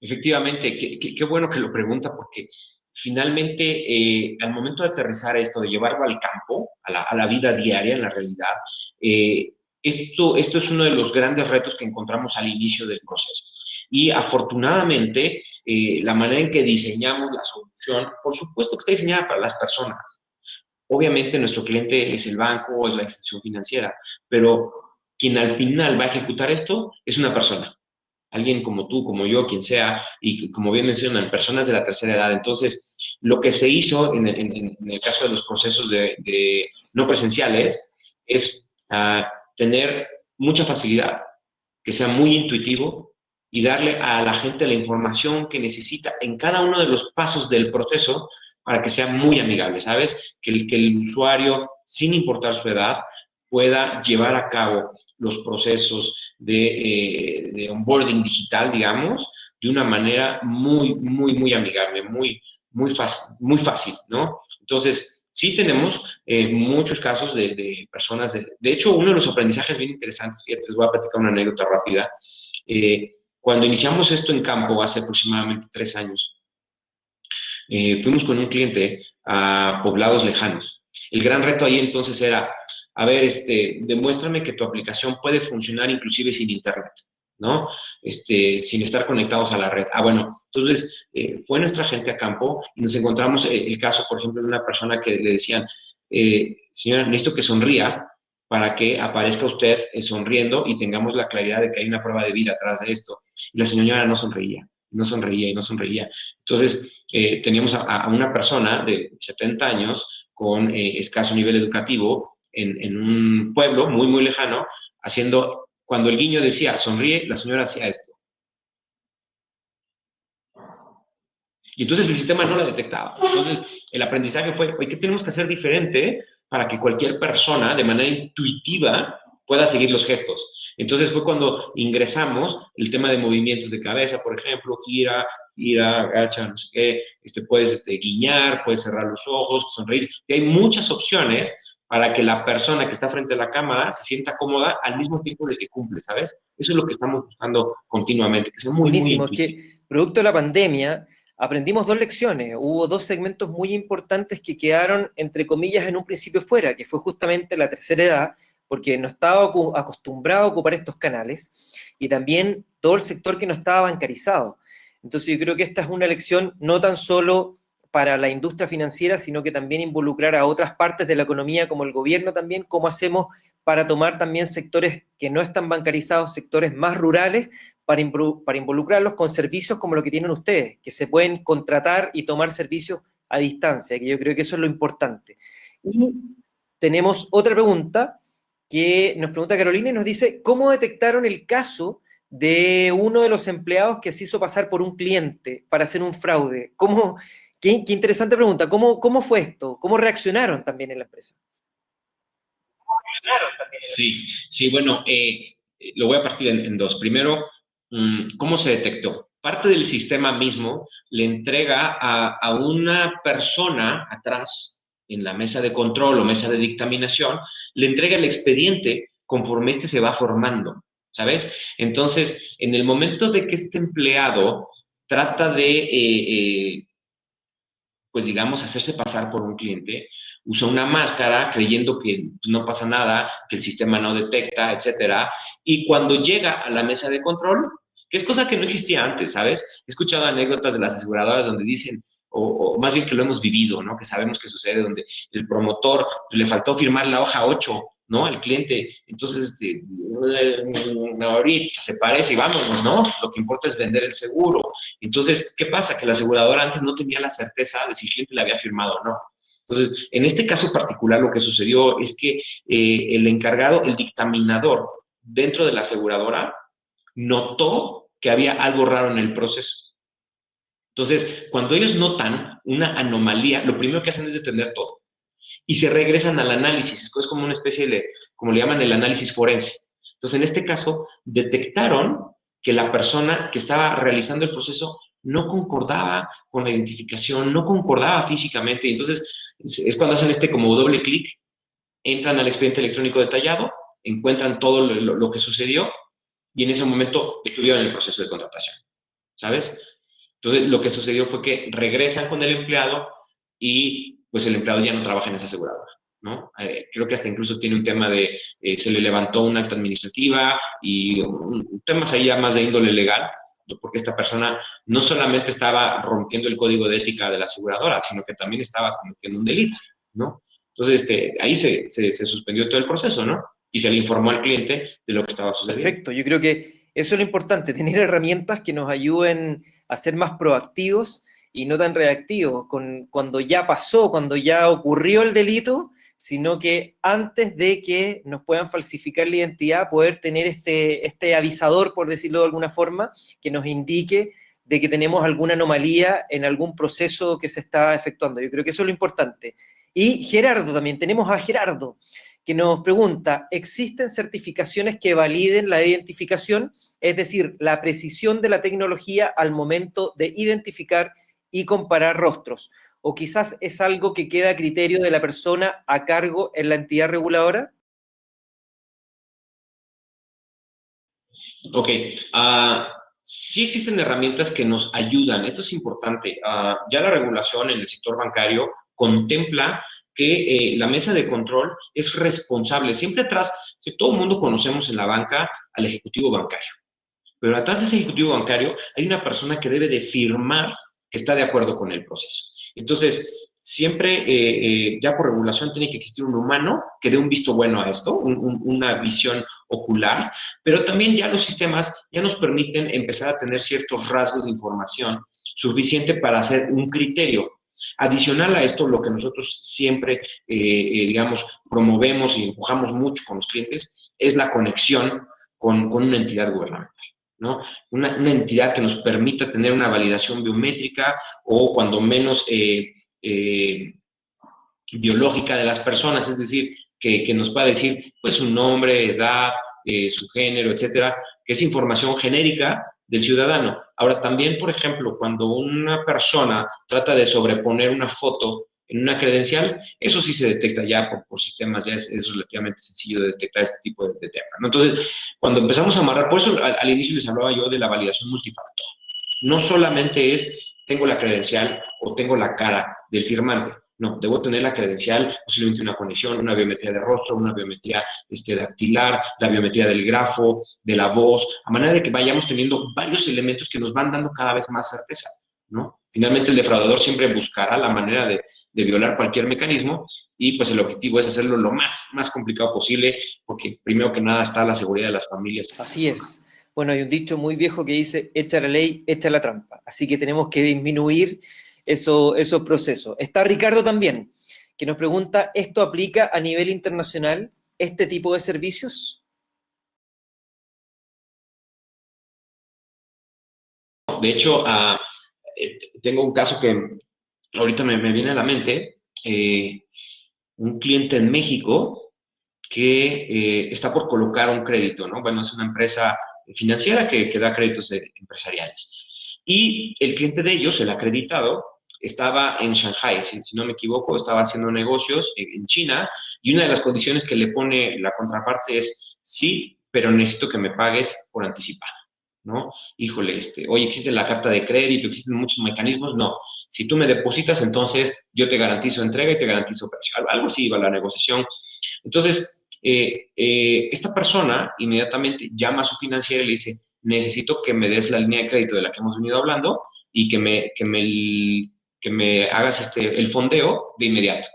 Efectivamente, qué bueno que lo pregunta, porque finalmente, al momento de aterrizar esto, de llevarlo al campo, a la vida diaria, en la realidad, esto es uno de los grandes retos que encontramos al inicio del proceso. Y afortunadamente, la manera en que diseñamos la solución, por supuesto que está diseñada para las personas. Obviamente nuestro cliente es el banco, es la institución financiera, pero quien al final va a ejecutar esto es una persona. Alguien como tú, como yo, quien sea, y como bien mencionan, personas de la tercera edad. Entonces, lo que se hizo en el caso de los procesos de no presenciales es tener mucha facilidad, que sea muy intuitivo y darle a la gente la información que necesita en cada uno de los pasos del proceso para que sea muy amigable, ¿sabes? Que el usuario, sin importar su edad, pueda llevar a cabo los procesos de onboarding digital, digamos, de una manera muy amigable, muy fácil, ¿no? Entonces, sí tenemos muchos casos de personas, de hecho, uno de los aprendizajes bien interesantes, fíjate, les voy a platicar una anécdota rápida. Cuando iniciamos esto en campo, hace aproximadamente 3 años, fuimos con un cliente a poblados lejanos. El gran reto ahí entonces era, a ver, demuéstrame que tu aplicación puede funcionar inclusive sin internet, ¿no? Sin estar conectados a la red. Bueno, entonces fue nuestra gente a campo y nos encontramos el caso, por ejemplo, de una persona que le decían, señora, necesito que sonría para que aparezca usted sonriendo y tengamos la claridad de que hay una prueba de vida atrás de esto. Y la señora no sonreía, no sonreía y no sonreía. Entonces, teníamos a una persona de 70 años con escaso nivel educativo en un pueblo muy lejano, haciendo, cuando el guiño decía sonríe, la señora hacía esto. Y entonces el sistema no la detectaba. Entonces, el aprendizaje fue, oye, ¿qué tenemos que hacer diferente para que cualquier persona, de manera intuitiva, pueda seguir los gestos? Entonces fue cuando ingresamos el tema de movimientos de cabeza, por ejemplo, gira, agacha, no sé qué, puedes guiñar, puedes cerrar los ojos, sonreír. Y hay muchas opciones para que la persona que está frente a la cámara se sienta cómoda al mismo tiempo de que cumple, ¿sabes? Eso es lo que estamos buscando continuamente, que sea muy Buenísimo, intuitivo. es que producto de la pandemia aprendimos 2 lecciones. Hubo 2 segmentos muy importantes que quedaron, entre comillas, en un principio fuera, que fue justamente la tercera edad, porque no estaba acostumbrado a ocupar estos canales, y también todo el sector que no estaba bancarizado. Entonces yo creo que esta es una lección no tan solo para la industria financiera, sino que también involucrar a otras partes de la economía, como el gobierno también, cómo hacemos para tomar también sectores que no están bancarizados, sectores más rurales, para involucrarlos con servicios como lo que tienen ustedes, que se pueden contratar y tomar servicios a distancia, que yo creo que eso es lo importante. Y tenemos otra pregunta que nos pregunta Carolina y nos dice, ¿cómo detectaron el caso de uno de los empleados que se hizo pasar por un cliente para hacer un fraude? Qué interesante pregunta. ¿Cómo fue esto? ¿Cómo reaccionaron también en la empresa? Sí, bueno, lo voy a partir en 2. Primero, ¿cómo se detectó? Parte del sistema mismo le entrega a una persona atrás, en la mesa de control o mesa de dictaminación, le entrega el expediente conforme se va formando, ¿sabes? Entonces, en el momento de que este empleado trata de, pues digamos, hacerse pasar por un cliente, usa una máscara creyendo que no pasa nada, que el sistema no detecta, etcétera, y cuando llega a la mesa de control, que es cosa que no existía antes, ¿sabes? He escuchado anécdotas de las aseguradoras donde dicen, o más bien que lo hemos vivido, ¿no? Que sabemos que sucede, donde el promotor le faltó firmar la hoja 8 ¿no? Al cliente. Entonces, ahorita se parece y vámonos, ¿no? Lo que importa es vender el seguro. Entonces, ¿qué pasa? Que la aseguradora antes no tenía la certeza de si el cliente le había firmado o no. Entonces, en este caso particular, lo que sucedió es que el encargado, el dictaminador dentro de la aseguradora, notó que había algo raro en el proceso. Entonces, cuando ellos notan una anomalía, lo primero que hacen es detener todo y se regresan al análisis. Es como una especie de, como le llaman, el análisis forense. Entonces, en este caso, detectaron que la persona que estaba realizando el proceso no concordaba con la identificación, no concordaba físicamente. Entonces, es cuando hacen como doble clic, entran al expediente electrónico detallado, encuentran todo lo que sucedió y en ese momento estuvieron en el proceso de contratación, ¿sabes? Entonces, lo que sucedió fue que regresan con el empleado y pues el empleado ya no trabaja en esa aseguradora, ¿no? Creo que hasta incluso tiene un tema de, se le levantó un acta administrativa y temas ahí ya más de índole legal, porque esta persona no solamente estaba rompiendo el código de ética de la aseguradora, sino que también estaba cometiendo un delito, ¿no? Entonces, ahí se suspendió todo el proceso, ¿no? Y se le informó al cliente de lo que estaba sucediendo. Perfecto, yo creo que eso es lo importante, tener herramientas que nos ayuden a ser más proactivos y no tan reactivos cuando ya pasó, cuando ya ocurrió el delito, sino que antes de que nos puedan falsificar la identidad, poder tener este avisador, por decirlo de alguna forma, que nos indique de que tenemos alguna anomalía en algún proceso que se está efectuando. Yo creo que eso es lo importante. Y Gerardo también, tenemos a Gerardo, que nos pregunta, ¿existen certificaciones que validen la identificación? Es decir, la precisión de la tecnología al momento de identificar y comparar rostros. ¿O quizás es algo que queda a criterio de la persona a cargo en la entidad reguladora? Ok. Sí existen herramientas que nos ayudan. Esto es importante. Ya la regulación en el sector bancario contempla que la mesa de control es responsable. Siempre atrás, si todo el mundo conocemos en la banca al ejecutivo bancario, pero atrás de ese ejecutivo bancario hay una persona que debe de firmar que está de acuerdo con el proceso. Entonces, siempre, ya por regulación, tiene que existir un humano que dé un visto bueno a esto, una visión ocular, pero también ya los sistemas ya nos permiten empezar a tener ciertos rasgos de información suficiente para hacer un criterio. Adicional a esto, lo que nosotros siempre, digamos, promovemos y empujamos mucho con los clientes es la conexión con una entidad gubernamental, ¿no? Una entidad que nos permita tener una validación biométrica o cuando menos biológica de las personas, es decir, que nos pueda decir pues su nombre, edad, su género, etcétera, que es información genérica del ciudadano. Ahora, también, por ejemplo, cuando una persona trata de sobreponer una foto en una credencial, eso sí se detecta ya por sistemas, ya es relativamente sencillo de detectar este tipo de temas, ¿no? Entonces, cuando empezamos a amarrar, por eso al inicio les hablaba yo de la validación multifactor. No solamente es tengo la credencial o tengo la cara del firmante. No, debo tener la credencial, posiblemente una conexión, una biometría de rostro, una biometría dactilar, la biometría del grafo, de la voz, a manera de que vayamos teniendo varios elementos que nos van dando cada vez más certeza, ¿no? Finalmente, el defraudador siempre buscará la manera de violar cualquier mecanismo y pues el objetivo es hacerlo lo más complicado posible, porque primero que nada está la seguridad de las familias. Así es. Bueno, hay un dicho muy viejo que dice, echa la ley, echa la trampa. Así que tenemos que disminuir esos procesos. Está Ricardo también, que nos pregunta, ¿esto aplica a nivel internacional, este tipo de servicios? De hecho, tengo un caso que ahorita me viene a la mente, un cliente en México que está por colocar un crédito, ¿no? Bueno, es una empresa financiera que da créditos empresariales. Y el cliente de ellos, el acreditado, estaba en Shanghai, si no me equivoco, estaba haciendo negocios en China, y una de las condiciones que le pone la contraparte es, sí, pero necesito que me pagues por anticipado, ¿no? Híjole, oye, existe la carta de crédito, existen muchos mecanismos, no. Si tú me depositas, entonces yo te garantizo entrega y te garantizo precio. Algo así iba la negociación. Entonces, esta persona inmediatamente llama a su financiera y le dice, necesito que me des la línea de crédito de la que hemos venido hablando y que me hagas el fondeo de inmediato.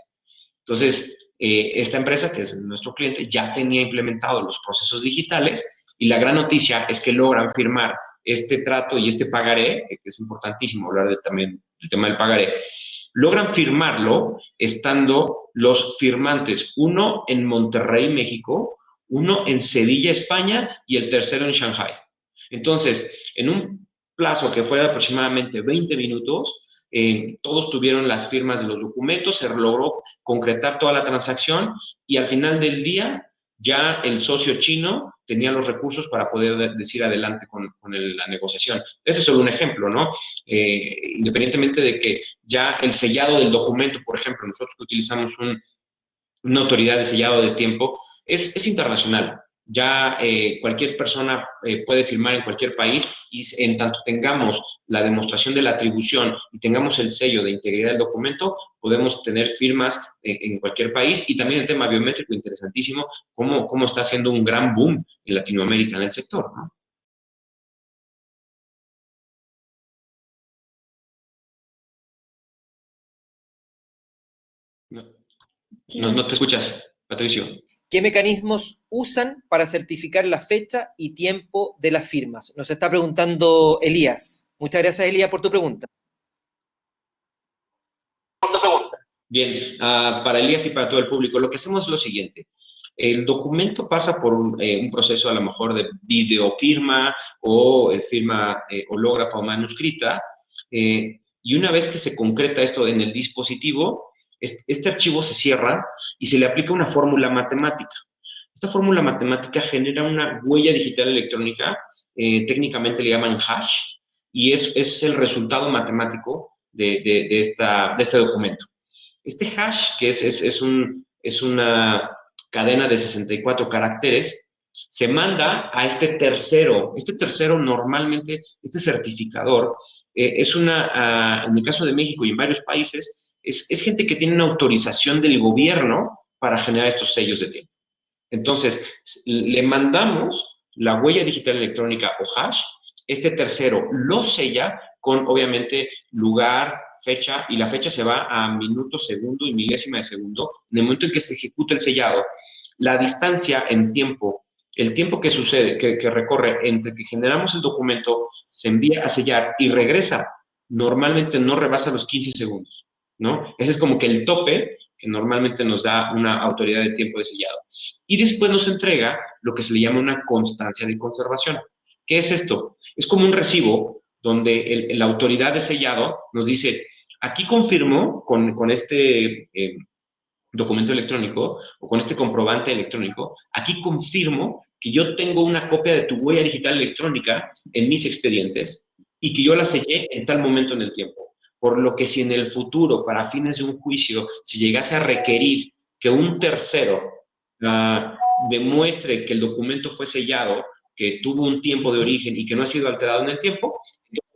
Entonces, esta empresa, que es nuestro cliente, ya tenía implementados los procesos digitales y la gran noticia es que logran firmar este trato y este pagaré, que es importantísimo hablar también del tema del pagaré, logran firmarlo estando los firmantes, uno en Monterrey, México, uno en Sevilla, España, y el tercero en Shanghai. Entonces, en un plazo que fue de aproximadamente 20 minutos, todos tuvieron las firmas de los documentos, se logró concretar toda la transacción y al final del día ya el socio chino tenía los recursos para poder decir adelante con la negociación. Ese es solo un ejemplo, ¿no? Independientemente de que ya el sellado del documento, por ejemplo, nosotros que utilizamos una autoridad de sellado de tiempo, es internacional. Ya cualquier persona puede firmar en cualquier país y en tanto tengamos la demostración de la atribución y tengamos el sello de integridad del documento, podemos tener firmas en cualquier país. Y también el tema biométrico, interesantísimo, cómo está haciendo un gran boom en Latinoamérica en el sector, ¿no? No te escuchas, Patricio. ¿Qué mecanismos usan para certificar la fecha y tiempo de las firmas? Nos está preguntando Elías. Muchas gracias, Elías, por tu pregunta. Bien, para Elías y para todo el público, lo que hacemos es lo siguiente. El documento pasa por un proceso a lo mejor de videofirma o firma hológrafa o manuscrita, y una vez que se concreta esto en el dispositivo, este archivo se cierra y se le aplica una fórmula matemática. Esta fórmula matemática genera una huella digital electrónica, técnicamente le llaman hash, y es el resultado matemático de este documento. Este hash, que es una cadena de 64 caracteres, se manda a este tercero. Este tercero normalmente, este certificador, en el caso de México y en varios países, es gente que tiene una autorización del gobierno para generar estos sellos de tiempo. Entonces, le mandamos la huella digital electrónica o hash, este tercero lo sella con, obviamente, lugar, fecha, y la fecha se va a minuto, segundo y milésima de segundo, en el momento en que se ejecuta el sellado. La distancia en tiempo, el tiempo que sucede, que recorre entre que generamos el documento, se envía a sellar y regresa, normalmente no rebasa los 15 segundos, ¿no? Ese es como que el tope que normalmente nos da una autoridad de tiempo de sellado. Y después nos entrega lo que se le llama una constancia de conservación. ¿Qué es esto? Es como un recibo donde la autoridad de sellado nos dice, aquí confirmo con este documento electrónico o con este comprobante electrónico, aquí confirmo que yo tengo una copia de tu huella digital electrónica en mis expedientes y que yo la sellé en tal momento en el tiempo. Por lo que si en el futuro, para fines de un juicio, si llegase a requerir que un tercero demuestre que el documento fue sellado, que tuvo un tiempo de origen y que no ha sido alterado en el tiempo,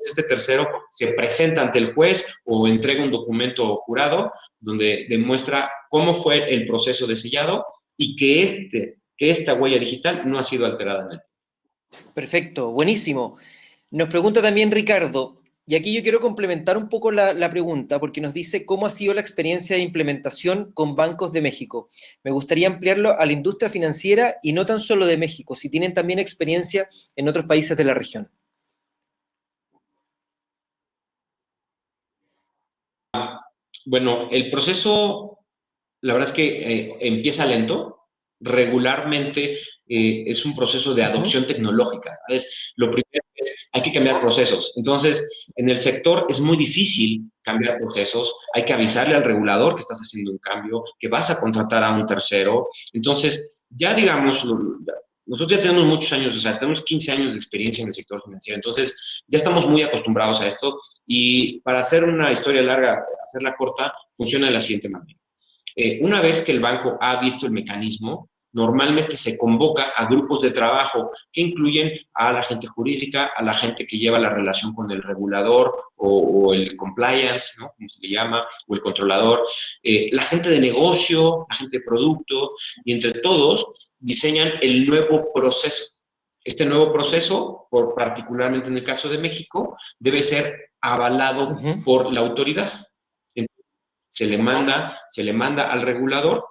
este tercero se presenta ante el juez o entrega un documento jurado donde demuestra cómo fue el proceso de sellado y que esta huella digital no ha sido alterada en el tiempo. Perfecto, buenísimo. Nos pregunta también Ricardo, y aquí yo quiero complementar un poco la pregunta, porque nos dice cómo ha sido la experiencia de implementación con bancos de México. Me gustaría ampliarlo a la industria financiera y no tan solo de México, si tienen también experiencia en otros países de la región. Bueno, el proceso, la verdad es que empieza lento. Regularmente es un proceso de adopción tecnológica, ¿sabes? Lo primero es, hay que cambiar procesos. Entonces, en el sector es muy difícil cambiar procesos. Hay que avisarle al regulador que estás haciendo un cambio, que vas a contratar a un tercero. Entonces, ya digamos, nosotros ya tenemos muchos años, o sea, tenemos 15 años de experiencia en el sector financiero. Entonces, ya estamos muy acostumbrados a esto. Y para hacer una historia larga, hacerla corta, funciona de la siguiente manera. Una vez que el banco ha visto el mecanismo, normalmente se convoca a grupos de trabajo que incluyen a la gente jurídica, a la gente que lleva la relación con el regulador o el compliance, ¿no? Como se le llama, o el controlador, la gente de negocio, la gente de producto, y entre todos diseñan el nuevo proceso. Este nuevo proceso, particularmente en el caso de México, debe ser avalado por la autoridad. Se le manda al regulador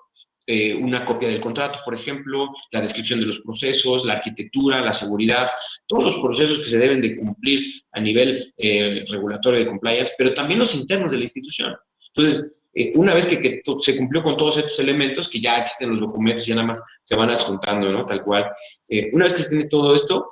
una copia del contrato, por ejemplo, la descripción de los procesos, la arquitectura, la seguridad, todos los procesos que se deben de cumplir a nivel regulatorio de compliance, pero también los internos de la institución. Entonces, una vez que se cumplió con todos estos elementos, que ya existen los documentos, ya nada más se van adjuntando, ¿no? Tal cual. Una vez que se tiene todo esto,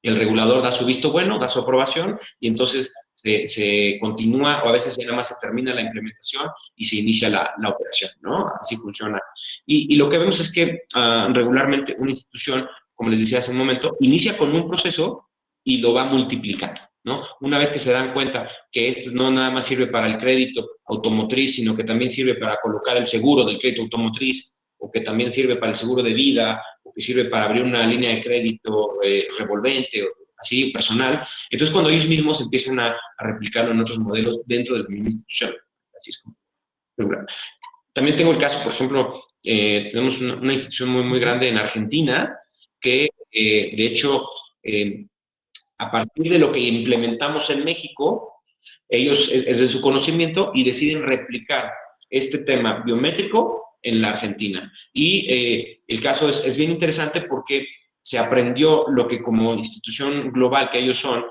el regulador da su visto bueno, da su aprobación, y entonces se continúa, o a veces ya nada más se termina la implementación y se inicia la operación, ¿no? Así funciona. Y lo que vemos es que regularmente una institución, como les decía hace un momento, inicia con un proceso y lo va multiplicando, ¿no? Una vez que se dan cuenta que esto no nada más sirve para el crédito automotriz, sino que también sirve para colocar el seguro del crédito automotriz, o que también sirve para el seguro de vida, o que sirve para abrir una línea de crédito revolvente, o así personal. Entonces, cuando ellos mismos empiezan a replicarlo en otros modelos dentro de la misma institución. Así es como. También tengo el caso, por ejemplo, tenemos una institución muy, muy grande en Argentina que, de hecho, a partir de lo que implementamos en México, ellos, es de su conocimiento y deciden replicar este tema biométrico en la Argentina. Y el caso es bien interesante porque se aprendió lo que como institución global que ellos son,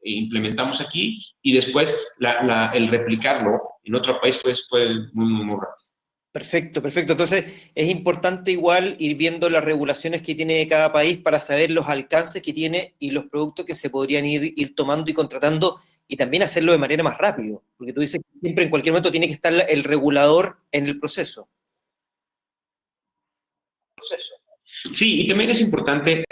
implementamos aquí, y después el replicarlo en otro país fue muy, muy, muy rápido. Perfecto, perfecto. Entonces, es importante igual ir viendo las regulaciones que tiene cada país para saber los alcances que tiene y los productos que se podrían ir tomando y contratando, y también hacerlo de manera más rápido, porque tú dices que siempre en cualquier momento tiene que estar el regulador en el proceso. Sí, y también es importante,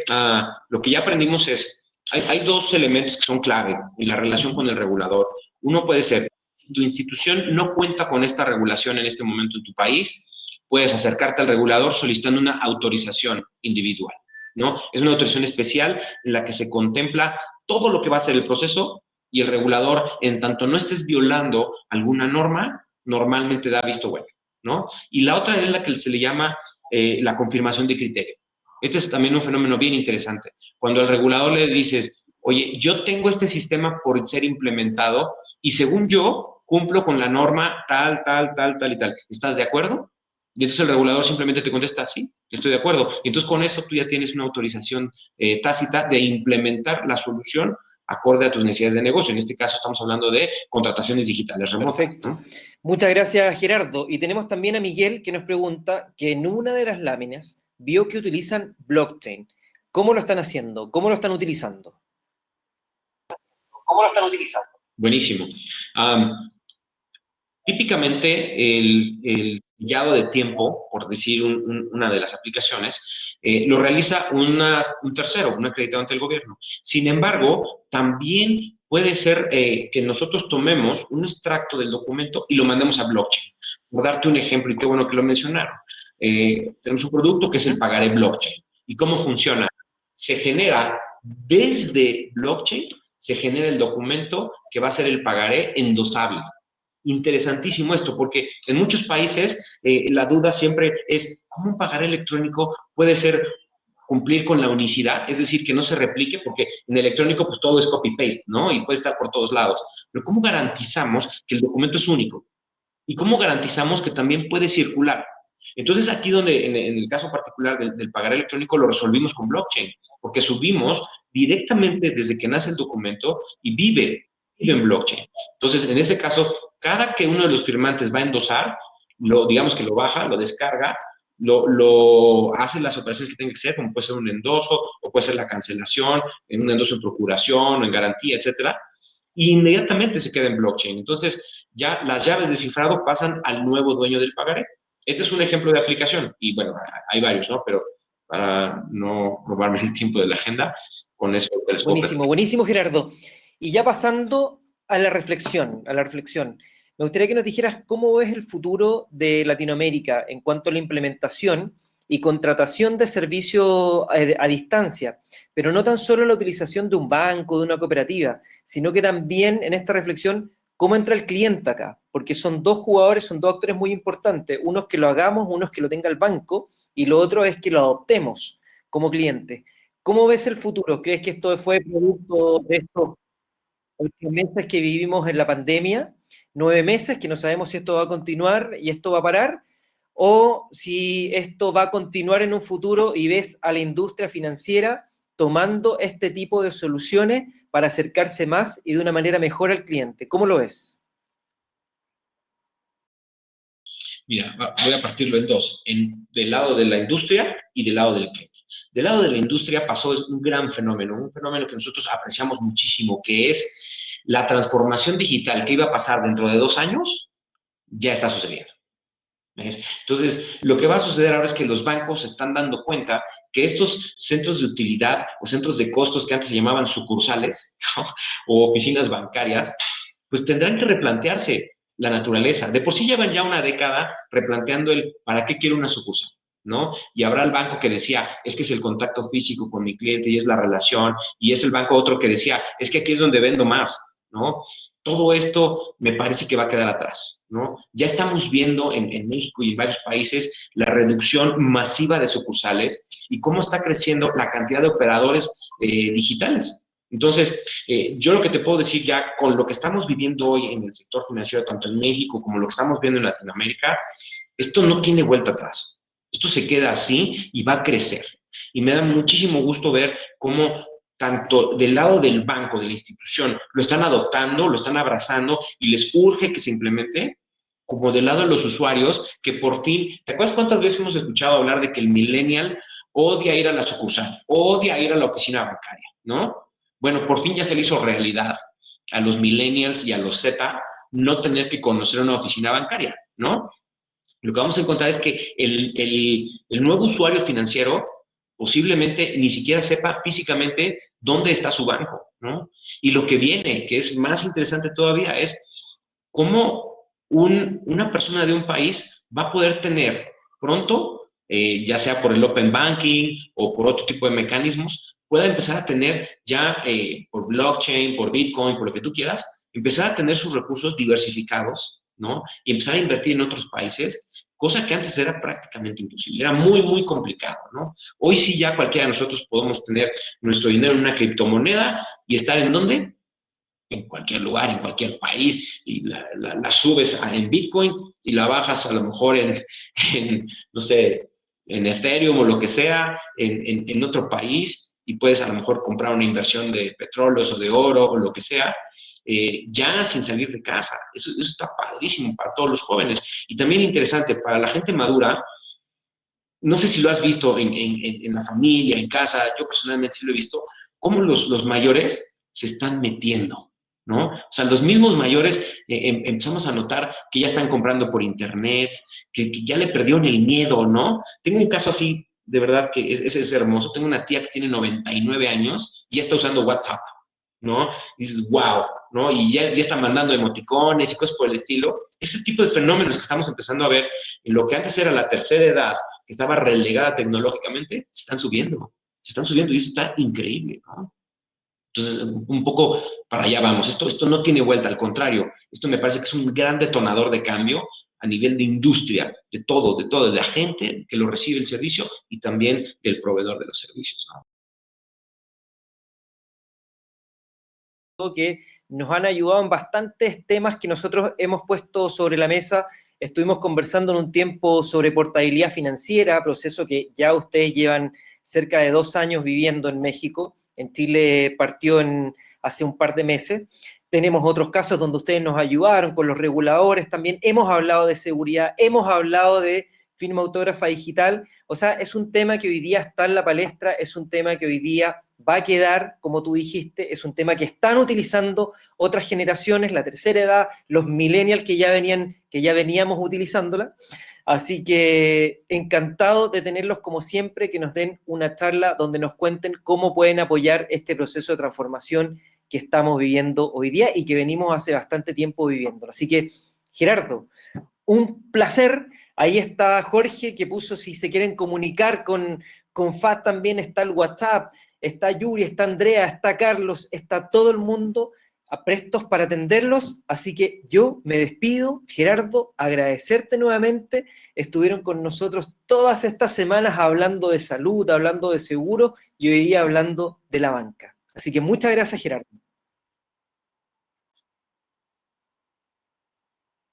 lo que ya aprendimos es, hay dos elementos que son clave en la relación con el regulador. Uno puede ser, si tu institución no cuenta con esta regulación en este momento en tu país, puedes acercarte al regulador solicitando una autorización individual, ¿no? Es una autorización especial en la que se contempla todo lo que va a ser el proceso, y el regulador, en tanto no estés violando alguna norma, normalmente da visto bueno, ¿no? Y la otra es la que se le llama la confirmación de criterio. Este es también un fenómeno bien interesante. Cuando al regulador le dices, oye, yo tengo este sistema por ser implementado y según yo cumplo con la norma tal, tal, tal, tal y tal. ¿Estás de acuerdo? Y entonces el regulador simplemente te contesta, sí, estoy de acuerdo. Y entonces con eso tú ya tienes una autorización tácita de implementar la solución acorde a tus necesidades de negocio. En este caso estamos hablando de contrataciones digitales remotas. Perfecto. ¿No? Muchas gracias, Gerardo. Y tenemos también a Miguel, que nos pregunta que en una de las láminas vio que utilizan blockchain. ¿Cómo lo están haciendo? ¿Cómo lo están utilizando? ¿Cómo lo están utilizando? Buenísimo. Típicamente el sellado de tiempo, por decir una de las aplicaciones, lo realiza un tercero, un acreditado ante el gobierno. Sin embargo, también puede ser que nosotros tomemos un extracto del documento y lo mandemos a blockchain. Por darte un ejemplo, y qué bueno que lo mencionaron, tenemos un producto que es el pagaré blockchain. ¿Y cómo funciona? Se genera desde blockchain, se genera el documento que va a ser el pagaré endosable. Interesantísimo esto, porque en muchos países la duda siempre es cómo un pagaré electrónico puede ser cumplir con la unicidad, es decir, que no se replique, porque en electrónico pues todo es copy-paste, ¿no? Y puede estar por todos lados. Pero ¿cómo garantizamos que el documento es único? ¿Y cómo garantizamos que también puede circular? Entonces aquí donde, en el caso particular del pagaré electrónico, lo resolvimos con blockchain, porque subimos directamente desde que nace el documento y vive en blockchain. Entonces, en ese caso, cada que uno de los firmantes va a endosar, digamos que lo baja, lo descarga, lo hace las operaciones que tenga que ser, como puede ser un endoso, o puede ser la cancelación, en un endoso en procuración, o en garantía, etcétera, y inmediatamente se queda en blockchain. Entonces, ya las llaves de cifrado pasan al nuevo dueño del pagaré. Este es un ejemplo de aplicación, y bueno, hay varios, ¿no? Pero para no robarme el tiempo de la agenda, con eso les puedo Buenísimo, buenísimo, Gerardo. Y ya pasando a la reflexión, me gustaría que nos dijeras cómo ves el futuro de Latinoamérica en cuanto a la implementación y contratación de servicios a distancia, pero no tan solo la utilización de un banco, de una cooperativa, sino que también en esta reflexión, cómo entra el cliente acá, porque son dos jugadores, son dos actores muy importantes, uno es que lo hagamos, uno es que lo tenga el banco, y lo otro es que lo adoptemos como cliente. ¿Cómo ves el futuro? ¿Crees que esto fue producto de estos 8 meses que vivimos en la pandemia? 9 meses que no sabemos si esto va a continuar y esto va a parar, o si esto va a continuar en un futuro y ves a la industria financiera tomando este tipo de soluciones para acercarse más y de una manera mejor al cliente. ¿Cómo lo ves? Mira, voy a partirlo en dos, del lado de la industria y del lado del cliente. Del lado de la industria pasó un gran fenómeno, un fenómeno que nosotros apreciamos muchísimo, que es la transformación digital que iba a pasar dentro de 2 años, ya está sucediendo. ¿Ves? Entonces, lo que va a suceder ahora es que los bancos se están dando cuenta que estos centros de utilidad o centros de costos que antes se llamaban sucursales, ¿no?, o oficinas bancarias, pues tendrán que replantearse la naturaleza. De por sí llevan ya una década replanteando el ¿para qué quiero una sucursal?, ¿no? Y habrá el banco que decía, es que es el contacto físico con mi cliente y es la relación, y es el banco otro que decía, es que aquí es donde vendo más, ¿no? Todo esto me parece que va a quedar atrás, ¿no? Ya estamos viendo en México y en varios países la reducción masiva de sucursales y cómo está creciendo la cantidad de operadores digitales. Entonces, yo lo que te puedo decir ya con lo que estamos viviendo hoy en el sector financiero, tanto en México como lo que estamos viendo en Latinoamérica, esto no tiene vuelta atrás. Esto se queda así y va a crecer. Y me da muchísimo gusto ver cómo tanto del lado del banco, de la institución, lo están adoptando, lo están abrazando y les urge que se implemente, como del lado de los usuarios, que por fin, ¿te acuerdas cuántas veces hemos escuchado hablar de que el millennial odia ir a la sucursal, odia ir a la oficina bancaria, ¿no? Bueno, por fin ya se le hizo realidad a los millennials y a los Z no tener que conocer una oficina bancaria, ¿no? Lo que vamos a encontrar es que el nuevo usuario financiero posiblemente ni siquiera sepa físicamente dónde está su banco, ¿no? Y lo que viene, que es más interesante todavía, es cómo una persona de un país va a poder tener pronto, ya sea por el Open Banking o por otro tipo de mecanismos, pueda empezar a tener ya por blockchain, por Bitcoin, por lo que tú quieras, empezar a tener sus recursos diversificados, ¿no? Y empezar a invertir en otros países, cosa que antes era prácticamente imposible, era muy, muy complicado, ¿no? Hoy sí ya cualquiera de nosotros podemos tener nuestro dinero en una criptomoneda y estar ¿en dónde? En cualquier lugar, en cualquier país, y la subes en Bitcoin y la bajas a lo mejor no sé, en Ethereum o lo que sea, en otro país, y puedes a lo mejor comprar una inversión de petróleos o de oro o lo que sea, ya sin salir de casa. Eso está padrísimo para todos los jóvenes. Y también interesante, para la gente madura, no sé si lo has visto en la familia, en casa, yo personalmente sí lo he visto, cómo los mayores se están metiendo, ¿no? O sea, los mismos mayores empezamos a notar que ya están comprando por internet, que ya le perdieron el miedo, ¿no? Tengo un caso así, de verdad, que es hermoso. Tengo una tía que tiene 99 años y ya está usando WhatsApp, ¿no? Y dices, wow, ¿no? Y ya están mandando emoticones y cosas por el estilo. Ese tipo de fenómenos que estamos empezando a ver en lo que antes era la tercera edad, que estaba relegada tecnológicamente, se están subiendo y eso está increíble, ¿no? Entonces, un poco para allá vamos. Esto no tiene vuelta, al contrario, esto me parece que es un gran detonador de cambio a nivel de industria, de todo, de la gente que lo recibe el servicio y también del proveedor de los servicios, ¿no? Que nos han ayudado en bastantes temas que nosotros hemos puesto sobre la mesa. Estuvimos conversando en un tiempo sobre portabilidad financiera, proceso que ya ustedes llevan cerca de 2 años viviendo en México. En Chile partió hace un par de meses. Tenemos otros casos donde ustedes nos ayudaron con los reguladores también. Hemos hablado de seguridad, hemos hablado de firma autógrafa digital. O sea, es un tema que hoy día está en la palestra, es un tema que hoy día va a quedar, como tú dijiste, es un tema que están utilizando otras generaciones, la tercera edad, los millennials que ya veníamos utilizándola. Así que encantado de tenerlos como siempre, que nos den una charla donde nos cuenten cómo pueden apoyar este proceso de transformación que estamos viviendo hoy día y que venimos hace bastante tiempo viviendo. Así que, Gerardo, un placer. Ahí está Jorge, que puso si se quieren comunicar con FAT también está el WhatsApp, está Yuri, está Andrea, está Carlos, está todo el mundo prestos para atenderlos. Así que yo me despido, Gerardo, agradecerte nuevamente. Estuvieron con nosotros todas estas semanas hablando de salud, hablando de seguro y hoy día hablando de la banca. Así que muchas gracias, Gerardo.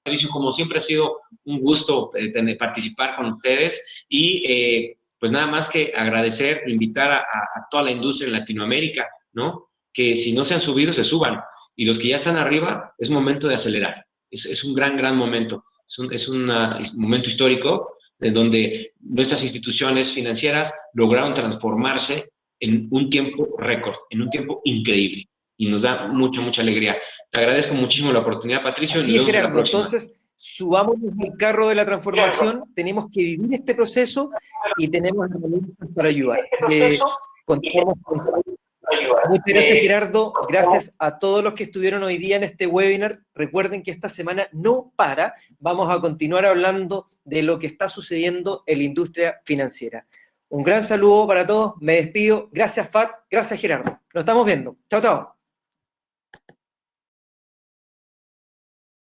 Patricio, como siempre ha sido un gusto participar con ustedes y pues nada más que agradecer, invitar a toda la industria en Latinoamérica, ¿no? Que si no se han subido, se suban. Y los que ya están arriba, es momento de acelerar. Es un gran momento. Es un momento histórico en donde nuestras instituciones financieras lograron transformarse en un tiempo récord, en un tiempo increíble. Y nos da mucha alegría. Te agradezco muchísimo la oportunidad, Patricio. Así es, Gerardo. Entonces, subámonos al carro de la transformación, tenemos que vivir este proceso y tenemos herramientas para ayudar. Contamos con... Muchas gracias, Gerardo. Gracias a todos los que estuvieron hoy día en este webinar. Recuerden que esta semana no para. Vamos a continuar hablando de lo que está sucediendo en la industria financiera. Un gran saludo para todos. Me despido. Gracias, Fat. Gracias, Gerardo. Nos estamos viendo. Chao, chao.